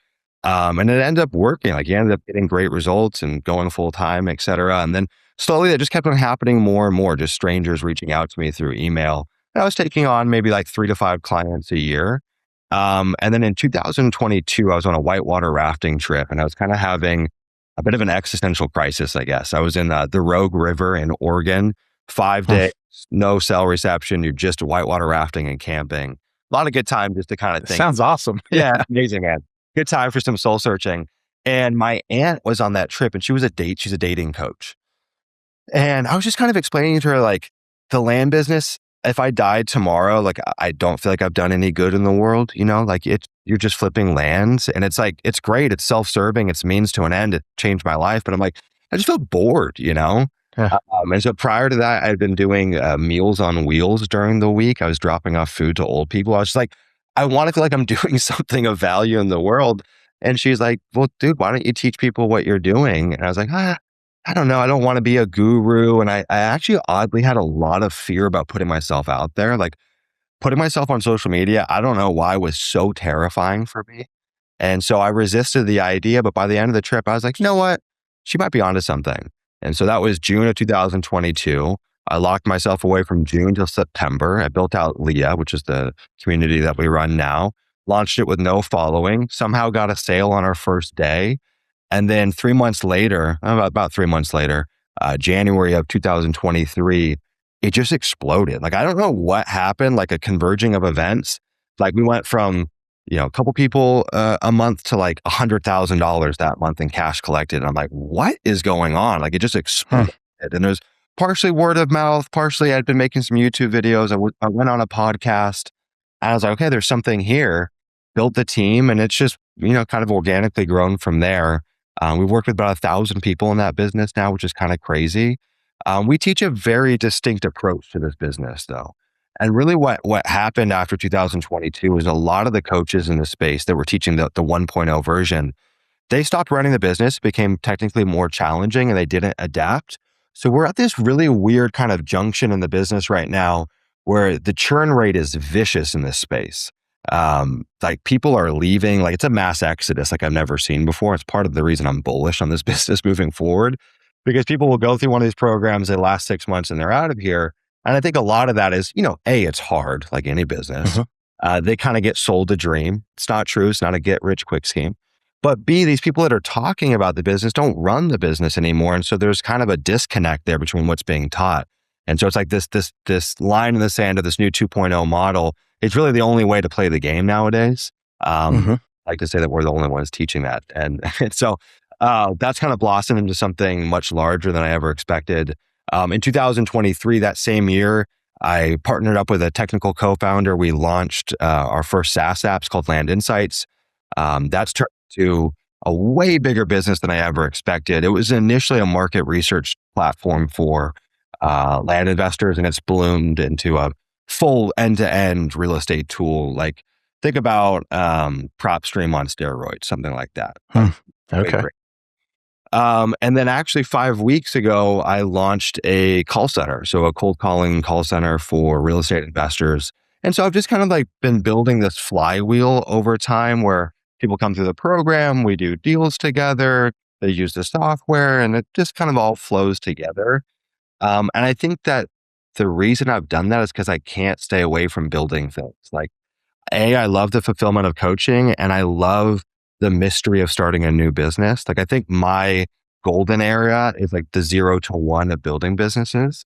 And it ended up working. Like he ended up getting great results and going full time, et cetera. And then slowly that just kept on happening more and more, just strangers reaching out to me through email. And I was taking on maybe like 3 to 5 clients a year. And then in 2022, I was on a whitewater rafting trip and I was kind of having a bit of an existential crisis, I guess. I was in the Rogue River in Oregon, 5 days, no cell reception. You're just whitewater rafting and camping. A lot of good time just to kind of think. Sounds awesome. Yeah, amazing, man. Good time for some soul searching. And my aunt was on that trip and she's a dating coach. And I was just kind of explaining to her, like, the land business, if I died tomorrow, like, I don't feel like I've done any good in the world, like you're just flipping lands. And it's like, it's great. It's self-serving. It's means to an end. It changed my life. But I'm like, I just feel bored, Yeah. And so prior to that, I'd been doing Meals on Wheels during the week. I was dropping off food to old people. I was just like, I want to feel like I'm doing something of value in the world. And she's like, well, dude, why don't you teach people what you're doing? And I was like, I don't know. I don't want to be a guru. And I actually oddly had a lot of fear about putting myself out there. Like putting myself on social media, I don't know why, was so terrifying for me. And so I resisted the idea. But by the end of the trip, I was like, you know what? She might be onto something. And so that was June of 2022. I locked myself away from June till September. I built out Leah, which is the community that we run now, launched it with no following, somehow got a sale on our first day. And then 3 months later, about 3 months later, January of 2023, it just exploded. Like, I don't know what happened, like a converging of events. Like we went from, a couple people a month to like $100,000 that month in cash collected. And I'm like, what is going on? Like it just exploded. And there's partially word of mouth, partially I'd been making some YouTube videos. I went on a podcast and I was like, okay, there's something here. Built the team and it's just, kind of organically grown from there. We've worked with about 1,000 people in that business now, which is kind of crazy. We teach a very distinct approach to this business though. And really what happened after 2022 is a lot of the coaches in the space that were teaching the 1.0 version, they stopped running the business, became technically more challenging and they didn't adapt. So we're at this really weird kind of junction in the business right now where the churn rate is vicious in this space. Like people are leaving, like it's a mass exodus like I've never seen before. It's part of the reason I'm bullish on this business moving forward, because people will go through one of these programs, they last 6 months and they're out of here. And I think a lot of that is, A, it's hard like any business. They kind of get sold a dream. It's not true. It's not a get rich quick scheme. But B, these people that are talking about the business don't run the business anymore. And so there's kind of a disconnect there between what's being taught. And so it's like this line in the sand of this new 2.0 model. It's really the only way to play the game nowadays. I like to say that we're the only ones teaching that. And so that's kind of blossomed into something much larger than I ever expected. In 2023, that same year, I partnered up with a technical co-founder. We launched our first SaaS apps called Land Insights. That's turned into a way bigger business than I ever expected. It was initially a market research platform for land investors, and it's bloomed into a full end-to-end real estate tool. Like, think about PropStream on steroids, something like that. Okay. And then actually 5 weeks ago, I launched a call center. So a cold calling call center for real estate investors. And so I've just kind of like been building this flywheel over time where people come through the program, we do deals together, they use the software, and it just kind of all flows together. And I think that the reason I've done that is because I can't stay away from building things. Like, I love the fulfillment of coaching, and I love the mystery of starting a new business. Like, I think my golden area is like the 0 to 1 of building businesses.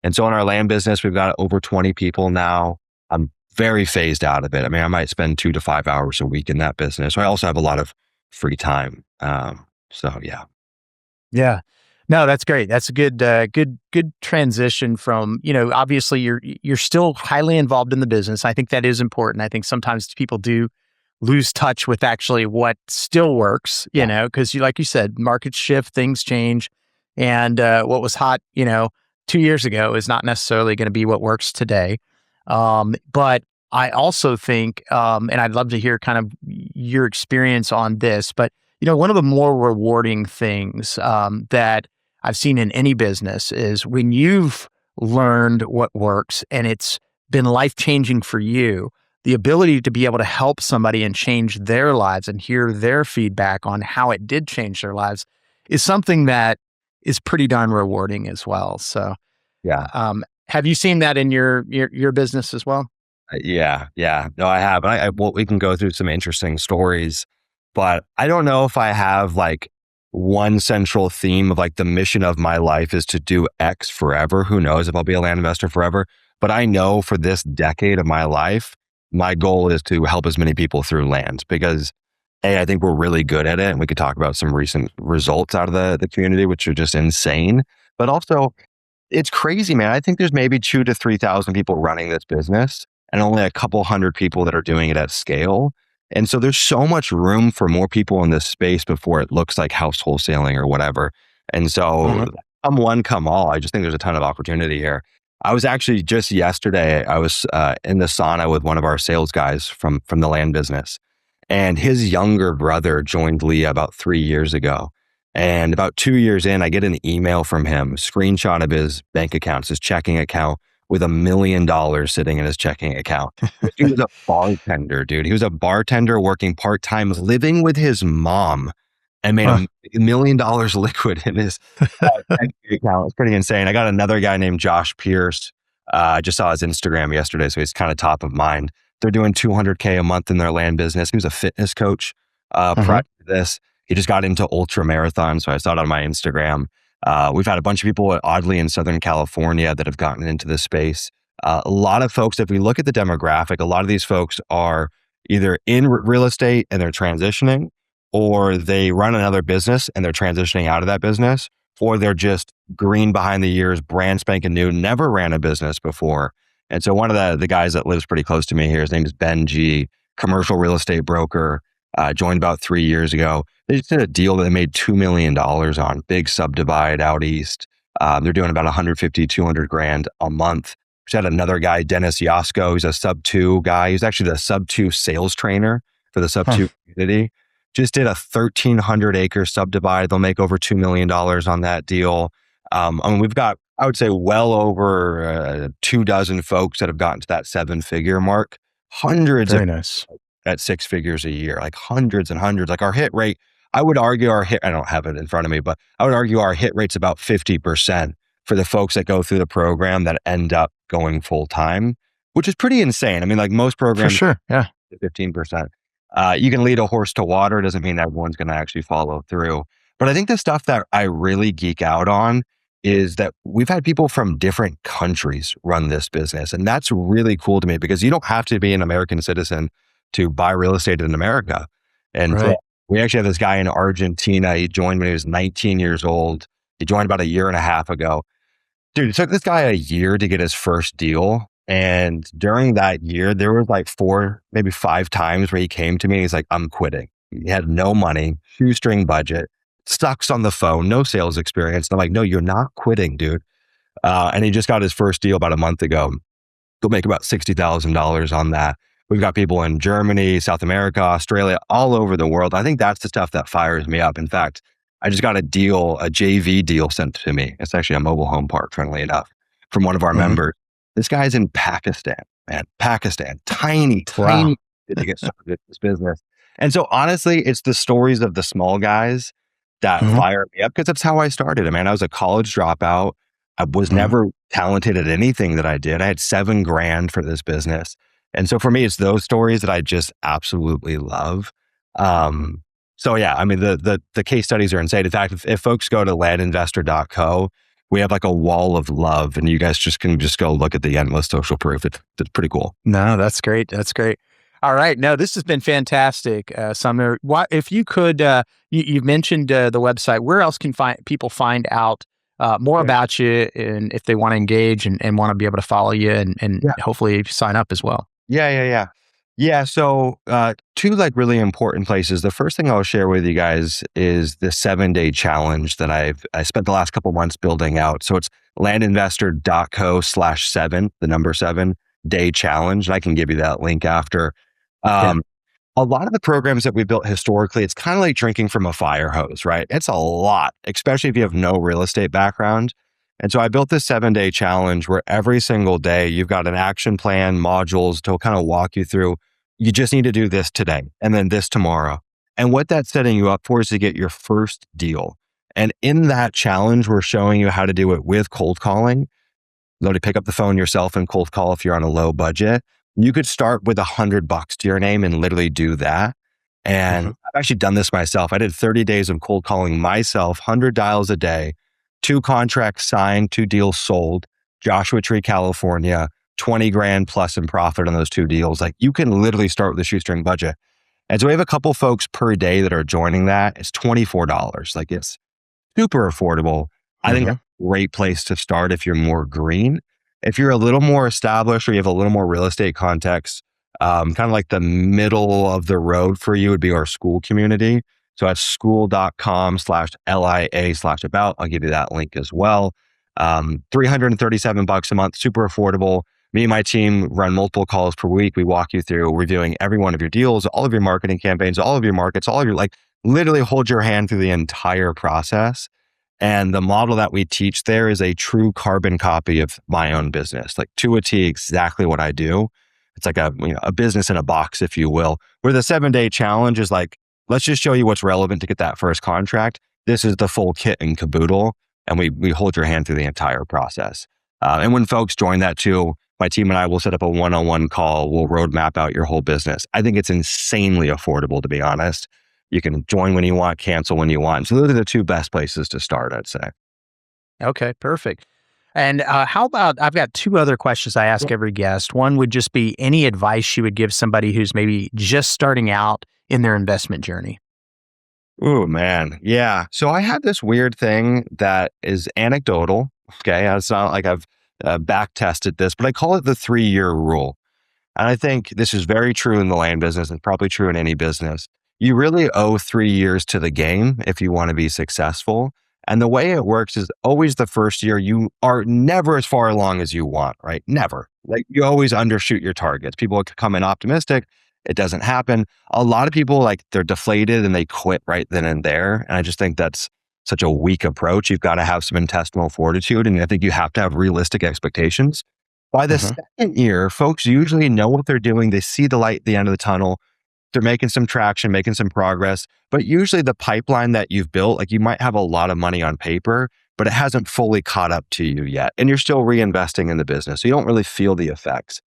And so in our land business, we've got over 20 people now. I'm very phased out of it. I mean, I might spend 2 to 5 hours a week in that business. I also have a lot of free time. So yeah. Yeah. No, that's great. That's a good transition from, obviously you're still highly involved in the business. I think that is important. I think sometimes people do lose touch with actually what still works, because like you said, markets shift, things change. And what was hot, 2 years ago is not necessarily going to be what works today. But I also think, and I'd love to hear kind of your experience on this, but one of the more rewarding things that I've seen in any business is when you've learned what works and it's been life-changing for you, the ability to be able to help somebody and change their lives and hear their feedback on how it did change their lives is something that is pretty darn rewarding as well. So, Yeah. have you seen that in your business as well? Yeah. No, I have. Well, we can go through some interesting stories, but I don't know if I have like one central theme of like the mission of my life is to do X forever. Who knows if I'll be a land investor forever? But I know for this decade of my life, my goal is to help as many people through land because I think we're really good at it. And we could talk about some recent results out of the community, which are just insane. But also, it's crazy, man. I think there's maybe 2,000 to 3,000 people running this business and only a couple hundred people that are doing it at scale. And so there's so much room for more people in this space before it looks like house wholesaling or whatever. And so come one, come all. I just think there's a ton of opportunity here. I was actually just yesterday, I was in the sauna with one of our sales guys from the land business. And his younger brother joined Leah about 3 years ago. And about 2 years in, I get an email from him, screenshot of his bank accounts, his checking account with $1 million sitting in his checking account. He was a bartender, dude. He was a bartender working part-time, living with his mom and made $1 million liquid in his bank account. It's pretty insane. I got another guy named Josh Pierce. I just saw his Instagram yesterday, so he's kind of top of mind. They're doing $200K a month in their land business. He was a fitness coach prior to this. He just got into ultra marathon, so I saw it on my Instagram. We've had a bunch of people, oddly, in Southern California that have gotten into this space. A lot of folks, if we look at the demographic, a lot of these folks are either in real estate and they're transitioning, or they run another business and they're transitioning out of that business, or they're just green behind the ears, brand spanking new, never ran a business before. And so one of the guys that lives pretty close to me here, his name is Ben G, commercial real estate broker, joined about 3 years ago. They just did a deal that they made $2 million on, big subdivide out east. They're doing about 150, 200 grand a month. We had another guy, Dennis Yasko, who's a sub 2 guy. He's actually the sub 2 sales trainer for the sub 2 community. Just did a 1,300 acre subdivide. They'll make over $2 million on that deal. We've got, I would say, well over 24 folks that have gotten to that 7-figure mark. Hundreds Very of nice. at 6 figures a year, like hundreds and hundreds. Like our hit rate, I would argue I don't have it in front of me, but I would argue our hit rate's about 50% for the folks that go through the program that end up going full time, which is pretty insane. I mean, like most programs, For sure. Yeah. 15%. You can lead a horse to water. Doesn't mean everyone's going to actually follow through. But I think the stuff that I really geek out on is that we've had people from different countries run this business. And that's really cool to me because you don't have to be an American citizen to buy real estate in America. And we actually have this guy in Argentina. He joined when he was 19 years old. He joined about a year and a half ago. Dude, it took this guy a year to get his first deal. And during that year, there was like 4, maybe 5 times where he came to me and he's like, I'm quitting. He had no money, shoestring budget, sucks on the phone, no sales experience. And I'm like, no, you're not quitting, dude. And he just got his first deal about a month ago. He'll make about $60,000 on that. We've got people in Germany, South America, Australia, all over the world. I think that's the stuff that fires me up. In fact, I just got a JV deal sent to me. It's actually a mobile home park, funnily enough, from one of our members. This guy's in Pakistan, man. Pakistan, tiny Wow. to get started in this business. And so honestly, it's the stories of the small guys that fire me up because that's how I started. I mean, I was a college dropout. I was never talented at anything that I did. I had $7 grand for this business. And so for me, it's those stories that I just absolutely love. So yeah, I mean, the case studies are insane. In fact, if folks go to landinvestor.co, we have like a wall of love and you guys can go look at the endless social proof. It's pretty cool. No, that's great. That's great. All right. No, this has been fantastic, Sumner. If you could, you've mentioned the website. Where else can people find out more about you, and if they want to engage and want to be able to follow you and hopefully sign up as well? Yeah. So 2 like really important places. The first thing I'll share with you guys is the 7-day challenge that I spent the last couple months building out. So it's landinvestor.co/7, the number 7-day challenge. And I can give you that link after. A lot of the programs that we built historically, it's kind of like drinking from a fire hose, right? It's a lot, especially if you have no real estate background. And so I built this 7-day challenge where every single day you've got an action plan, modules to kind of walk you through. You just need to do this today and then this tomorrow. And what that's setting you up for is to get your first deal. And in that challenge, we're showing you how to do it with cold calling. Literally pick up the phone yourself and cold call if you're on a low budget. You could start with $100 to your name and literally do that. And I've actually done this myself. I did 30 days of cold calling myself, 100 dials a day, 2 contracts signed, 2 deals sold, Joshua Tree, California, 20 grand plus in profit on those 2 deals. Like you can literally start with a shoestring budget. And so we have a couple folks per day that are joining that. It's $24. Like it's super affordable. I think that's a great place to start if you're more green. If you're a little more established or you have a little more real estate context, kind of like the middle of the road for you would be our school community. So that's school.com/LIA/about. I'll give you that link as well. $337 a month, super affordable. Me and my team run multiple calls per week. We walk you through reviewing every one of your deals, all of your marketing campaigns, all of your markets, all of your literally hold your hand through the entire process. And the model that we teach there is a true carbon copy of my own business, like to a T, exactly what I do. It's like a business in a box, if you will, where the 7-day challenge is like, let's just show you what's relevant to get that first contract. This is the full kit and caboodle. And we hold your hand through the entire process. And when folks join that too, my team and I will set up a one-on-one call. We'll roadmap out your whole business. I think it's insanely affordable, to be honest. You can join when you want, cancel when you want. So those are the 2 best places to start, I'd say. Okay, perfect. And how about, I've got 2 other questions I ask every guest. One would just be any advice you would give somebody who's maybe just starting out in their investment journey. Oh, man. Yeah. So I have this weird thing that is anecdotal. Okay. It's not like I've back tested this, but I call it the 3-year rule. And I think this is very true in the land business and probably true in any business. You really owe 3 years to the game if you want to be successful. And the way it works is always the first year, you are never as far along as you want, right? Never. Like you always undershoot your targets. People come in optimistic. It doesn't happen. A lot of people they're deflated and they quit right then and there. And I just think that's such a weak approach. You've got to have some intestinal fortitude. And I think you have to have realistic expectations. By the second year, folks usually know what they're doing. They see the light at the end of the tunnel. They're making some traction, making some progress. But usually the pipeline that you've built, you might have a lot of money on paper, but it hasn't fully caught up to you yet. And you're still reinvesting in the business. So you don't really feel the effects.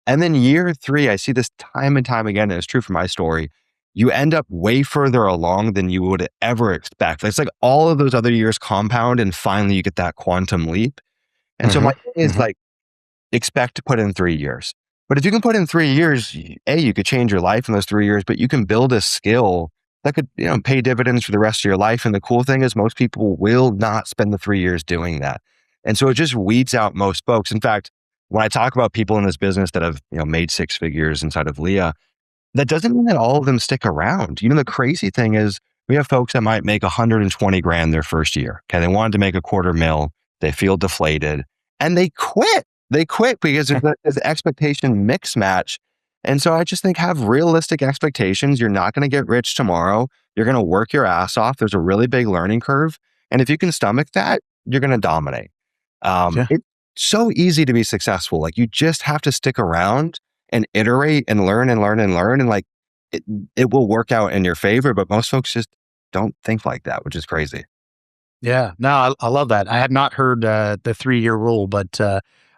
And then year 3, I see this time and time again, and it's true for my story. You end up way further along than you would ever expect. It's like all of those other years compound and finally you get that quantum leap. And so my thing is expect to put in 3 years. But if you can put in 3 years, you could change your life in those 3 years, but you can build a skill that could pay dividends for the rest of your life. And the cool thing is most people will not spend the 3 years doing that. And so it just weeds out most folks. In fact, when I talk about people in this business that have, made six figures inside of Leah, that doesn't mean that all of them stick around. The crazy thing is we have folks that might make 120 grand their first year. Okay. They wanted to make a quarter mil. They feel deflated and they quit. They quit because there's an expectation mix match. And so I just think have realistic expectations. You're not going to get rich tomorrow. You're going to work your ass off. There's a really big learning curve. And if you can stomach that, you're going to dominate. Yeah. It's so easy to be successful. Like you just have to stick around and iterate and learn and learn and learn. And like it will work out in your favor. But most folks just don't think like that, which is crazy. Yeah, no, I love that. I had not heard the 3-year rule, but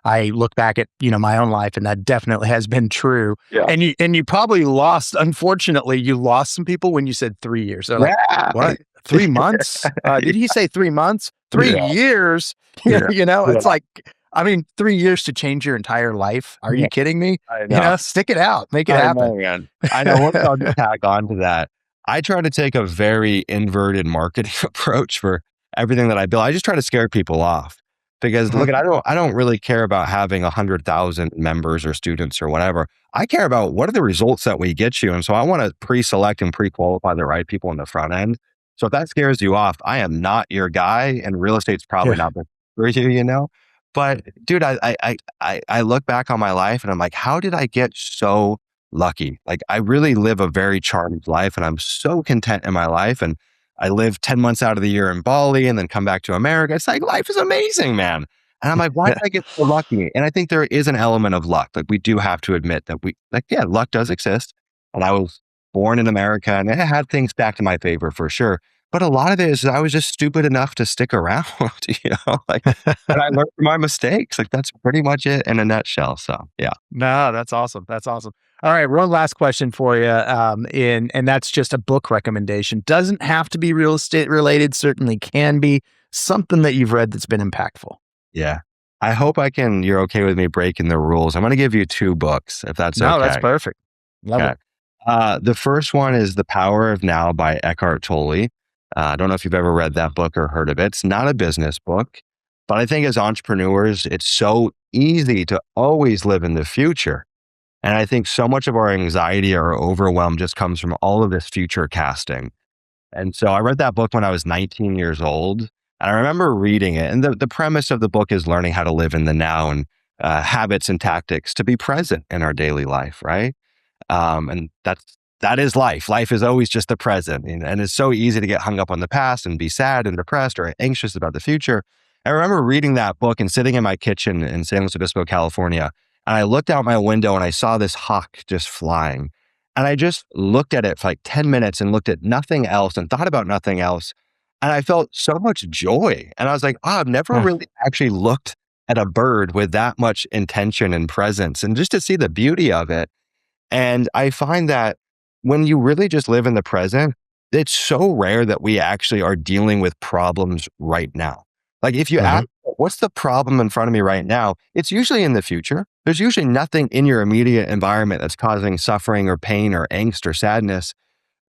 I look back at my own life, and that definitely has been true. Yeah. And you probably lost. Unfortunately, you lost some people when you said 3 years. They're like, what? 3 months? Did he say 3 months? 3 years? Yeah. It's like, 3 years to change your entire life. Are you kidding me? I know. Stick it out, make it happen. Man. I know. What I'll just tag on to that. I try to take a very inverted marketing approach for everything that I build. I just try to scare people off because look, I don't really care about having 100,000 members or students or whatever. I care about what are the results that we get you. And so I want to pre-select and pre-qualify the right people in the front end. So if that scares you off, I am not your guy, and real estate's probably not for you, But dude, I look back on my life and I'm like, how did I get so lucky? Like I really live a very charmed life and I'm so content in my life. And I live 10 months out of the year in Bali and then come back to America. It's like, life is amazing, man. And I'm like, why did I get so lucky? And I think there is an element of luck. Like we do have to admit that luck does exist. And I was born in America and it had things back to my favor for sure. But a lot of it is I was just stupid enough to stick around, and I learned from my mistakes. Like that's pretty much it in a nutshell. So yeah. No, that's awesome. That's awesome. All right, one last question for you. And that's just a book recommendation. Doesn't have to be real estate related, certainly can be something that you've read that's been impactful. Yeah. I hope you're okay with me breaking the rules. I'm going to give you 2 books if that's okay. No, that's perfect. Love it. The first one is The Power of Now by Eckhart Tolle. I don't know if you've ever read that book or heard of it. It's not a business book, but I think as entrepreneurs, it's so easy to always live in the future. And I think so much of our anxiety or overwhelm just comes from all of this future casting. And so I read that book when I was 19 years old. And I remember reading it. And the premise of the book is learning how to live in the now and habits and tactics to be present in our daily life, right? And that is life. Life is always just the present. And it's so easy to get hung up on the past and be sad and depressed or anxious about the future. I remember reading that book and sitting in my kitchen in San Luis Obispo, California. And I looked out my window and I saw this hawk just flying. And I just looked at it for like 10 minutes and looked at nothing else and thought about nothing else. And I felt so much joy. And I was like, I've never really actually looked at a bird with that much intention and presence and just to see the beauty of it. And I find that when you really just live in the present, it's so rare that we actually are dealing with problems right now. Like if you ask, what's the problem in front of me right now? It's usually in the future. There's usually nothing in your immediate environment that's causing suffering or pain or angst or sadness.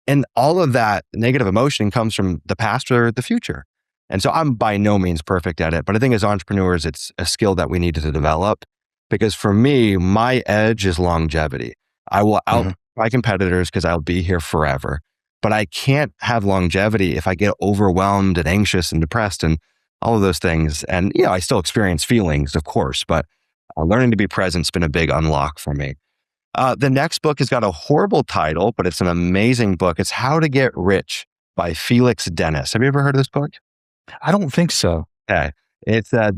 And all of that negative emotion comes from the past or the future. And so I'm by no means perfect at it, but I think as entrepreneurs, it's a skill that we need to develop because for me, my edge is longevity. I will out my competitors because I'll be here forever, but I can't have longevity if I get overwhelmed and anxious and depressed and all of those things. And, I still experience feelings, of course, but learning to be present's been a big unlock for me. The next book has got a horrible title, but it's an amazing book. It's How to Get Rich by Felix Dennis. Have you ever heard of this book? I don't think so. Okay. It's the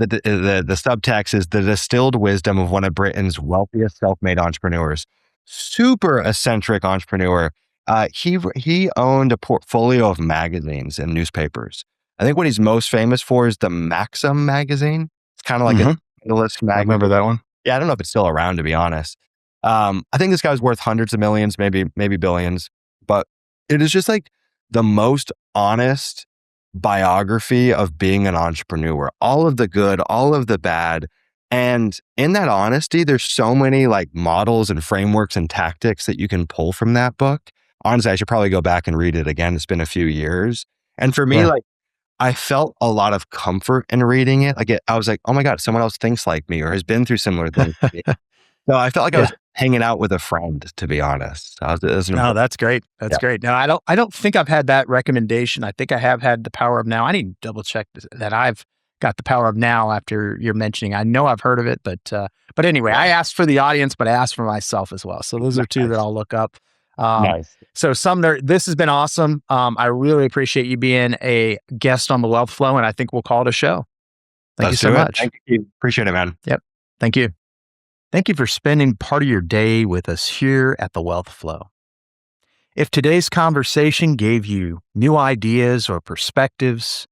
subtext is the distilled wisdom of one of Britain's wealthiest self-made entrepreneurs. Super eccentric entrepreneur. He owned a portfolio of magazines and newspapers. I think what he's most famous for is the Maxim magazine. It's kind of like a list magazine. I remember that one. Yeah, I don't know if it's still around, to be honest. I think this guy's worth hundreds of millions, maybe billions, but it is just like the most honest biography of being an entrepreneur. All of the good, all of the bad. And in that honesty, there's so many like models and frameworks and tactics that you can pull from that book. Honestly, I should probably go back and read it again. It's been a few years. And for me, like I felt a lot of comfort in reading it. I was like, oh my God, someone else thinks like me or has been through similar things to me. So I felt like I Yeah. was hanging out with a friend, to be honest. It was an No, important- that's great. That's Yeah. great. No, I don't think I've had that recommendation. I think I have had The Power of Now. I need to double check that I've got The Power of Now after you're mentioning. I know I've heard of it, but anyway, I asked for the audience, but I asked for myself as well. So those are two that Nice. I'll look up. Nice. So Sumner, this has been awesome. I really appreciate you being a guest on the Wealth Flow, and I think we'll call it a show. Thank you Let's so do it. much. Thank you. Appreciate it, man. Yep. Thank you. Thank you for spending part of your day with us here at the Wealth Flow. If today's conversation gave you new ideas or perspectives,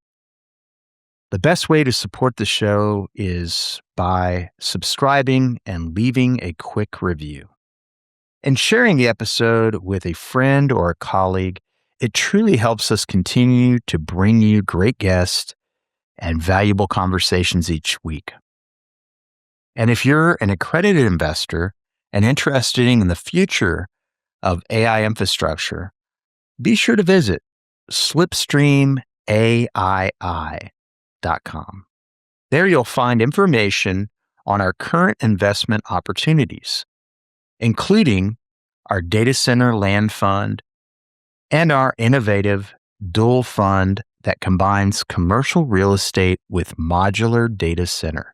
the best way to support the show is by subscribing and leaving a quick review. And sharing the episode with a friend or a colleague, it truly helps us continue to bring you great guests and valuable conversations each week. And if you're an accredited investor and interested in the future of AI infrastructure, be sure to visit slipstreamaii.com. There you'll find information on our current investment opportunities, including our data center land fund and our innovative dual fund that combines commercial real estate with modular data center.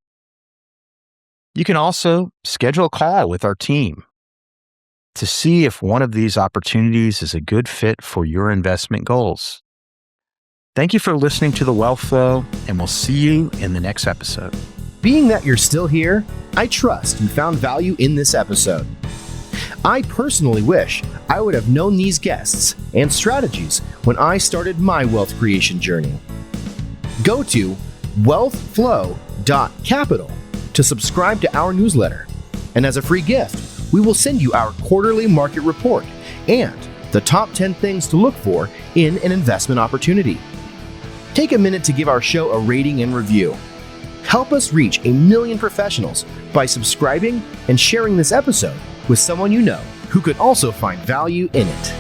You can also schedule a call with our team to see if one of these opportunities is a good fit for your investment goals. Thank you for listening to The Wealth Flow, and we'll see you in the next episode. Being that you're still here, I trust you found value in this episode. I personally wish I would have known these guests and strategies when I started my wealth creation journey. Go to wealthflow.capital to subscribe to our newsletter. And as a free gift, we will send you our quarterly market report and the top 10 things to look for in an investment opportunity. Take a minute to give our show a rating and review. Help us reach 1 million professionals by subscribing and sharing this episode with someone you know who could also find value in it.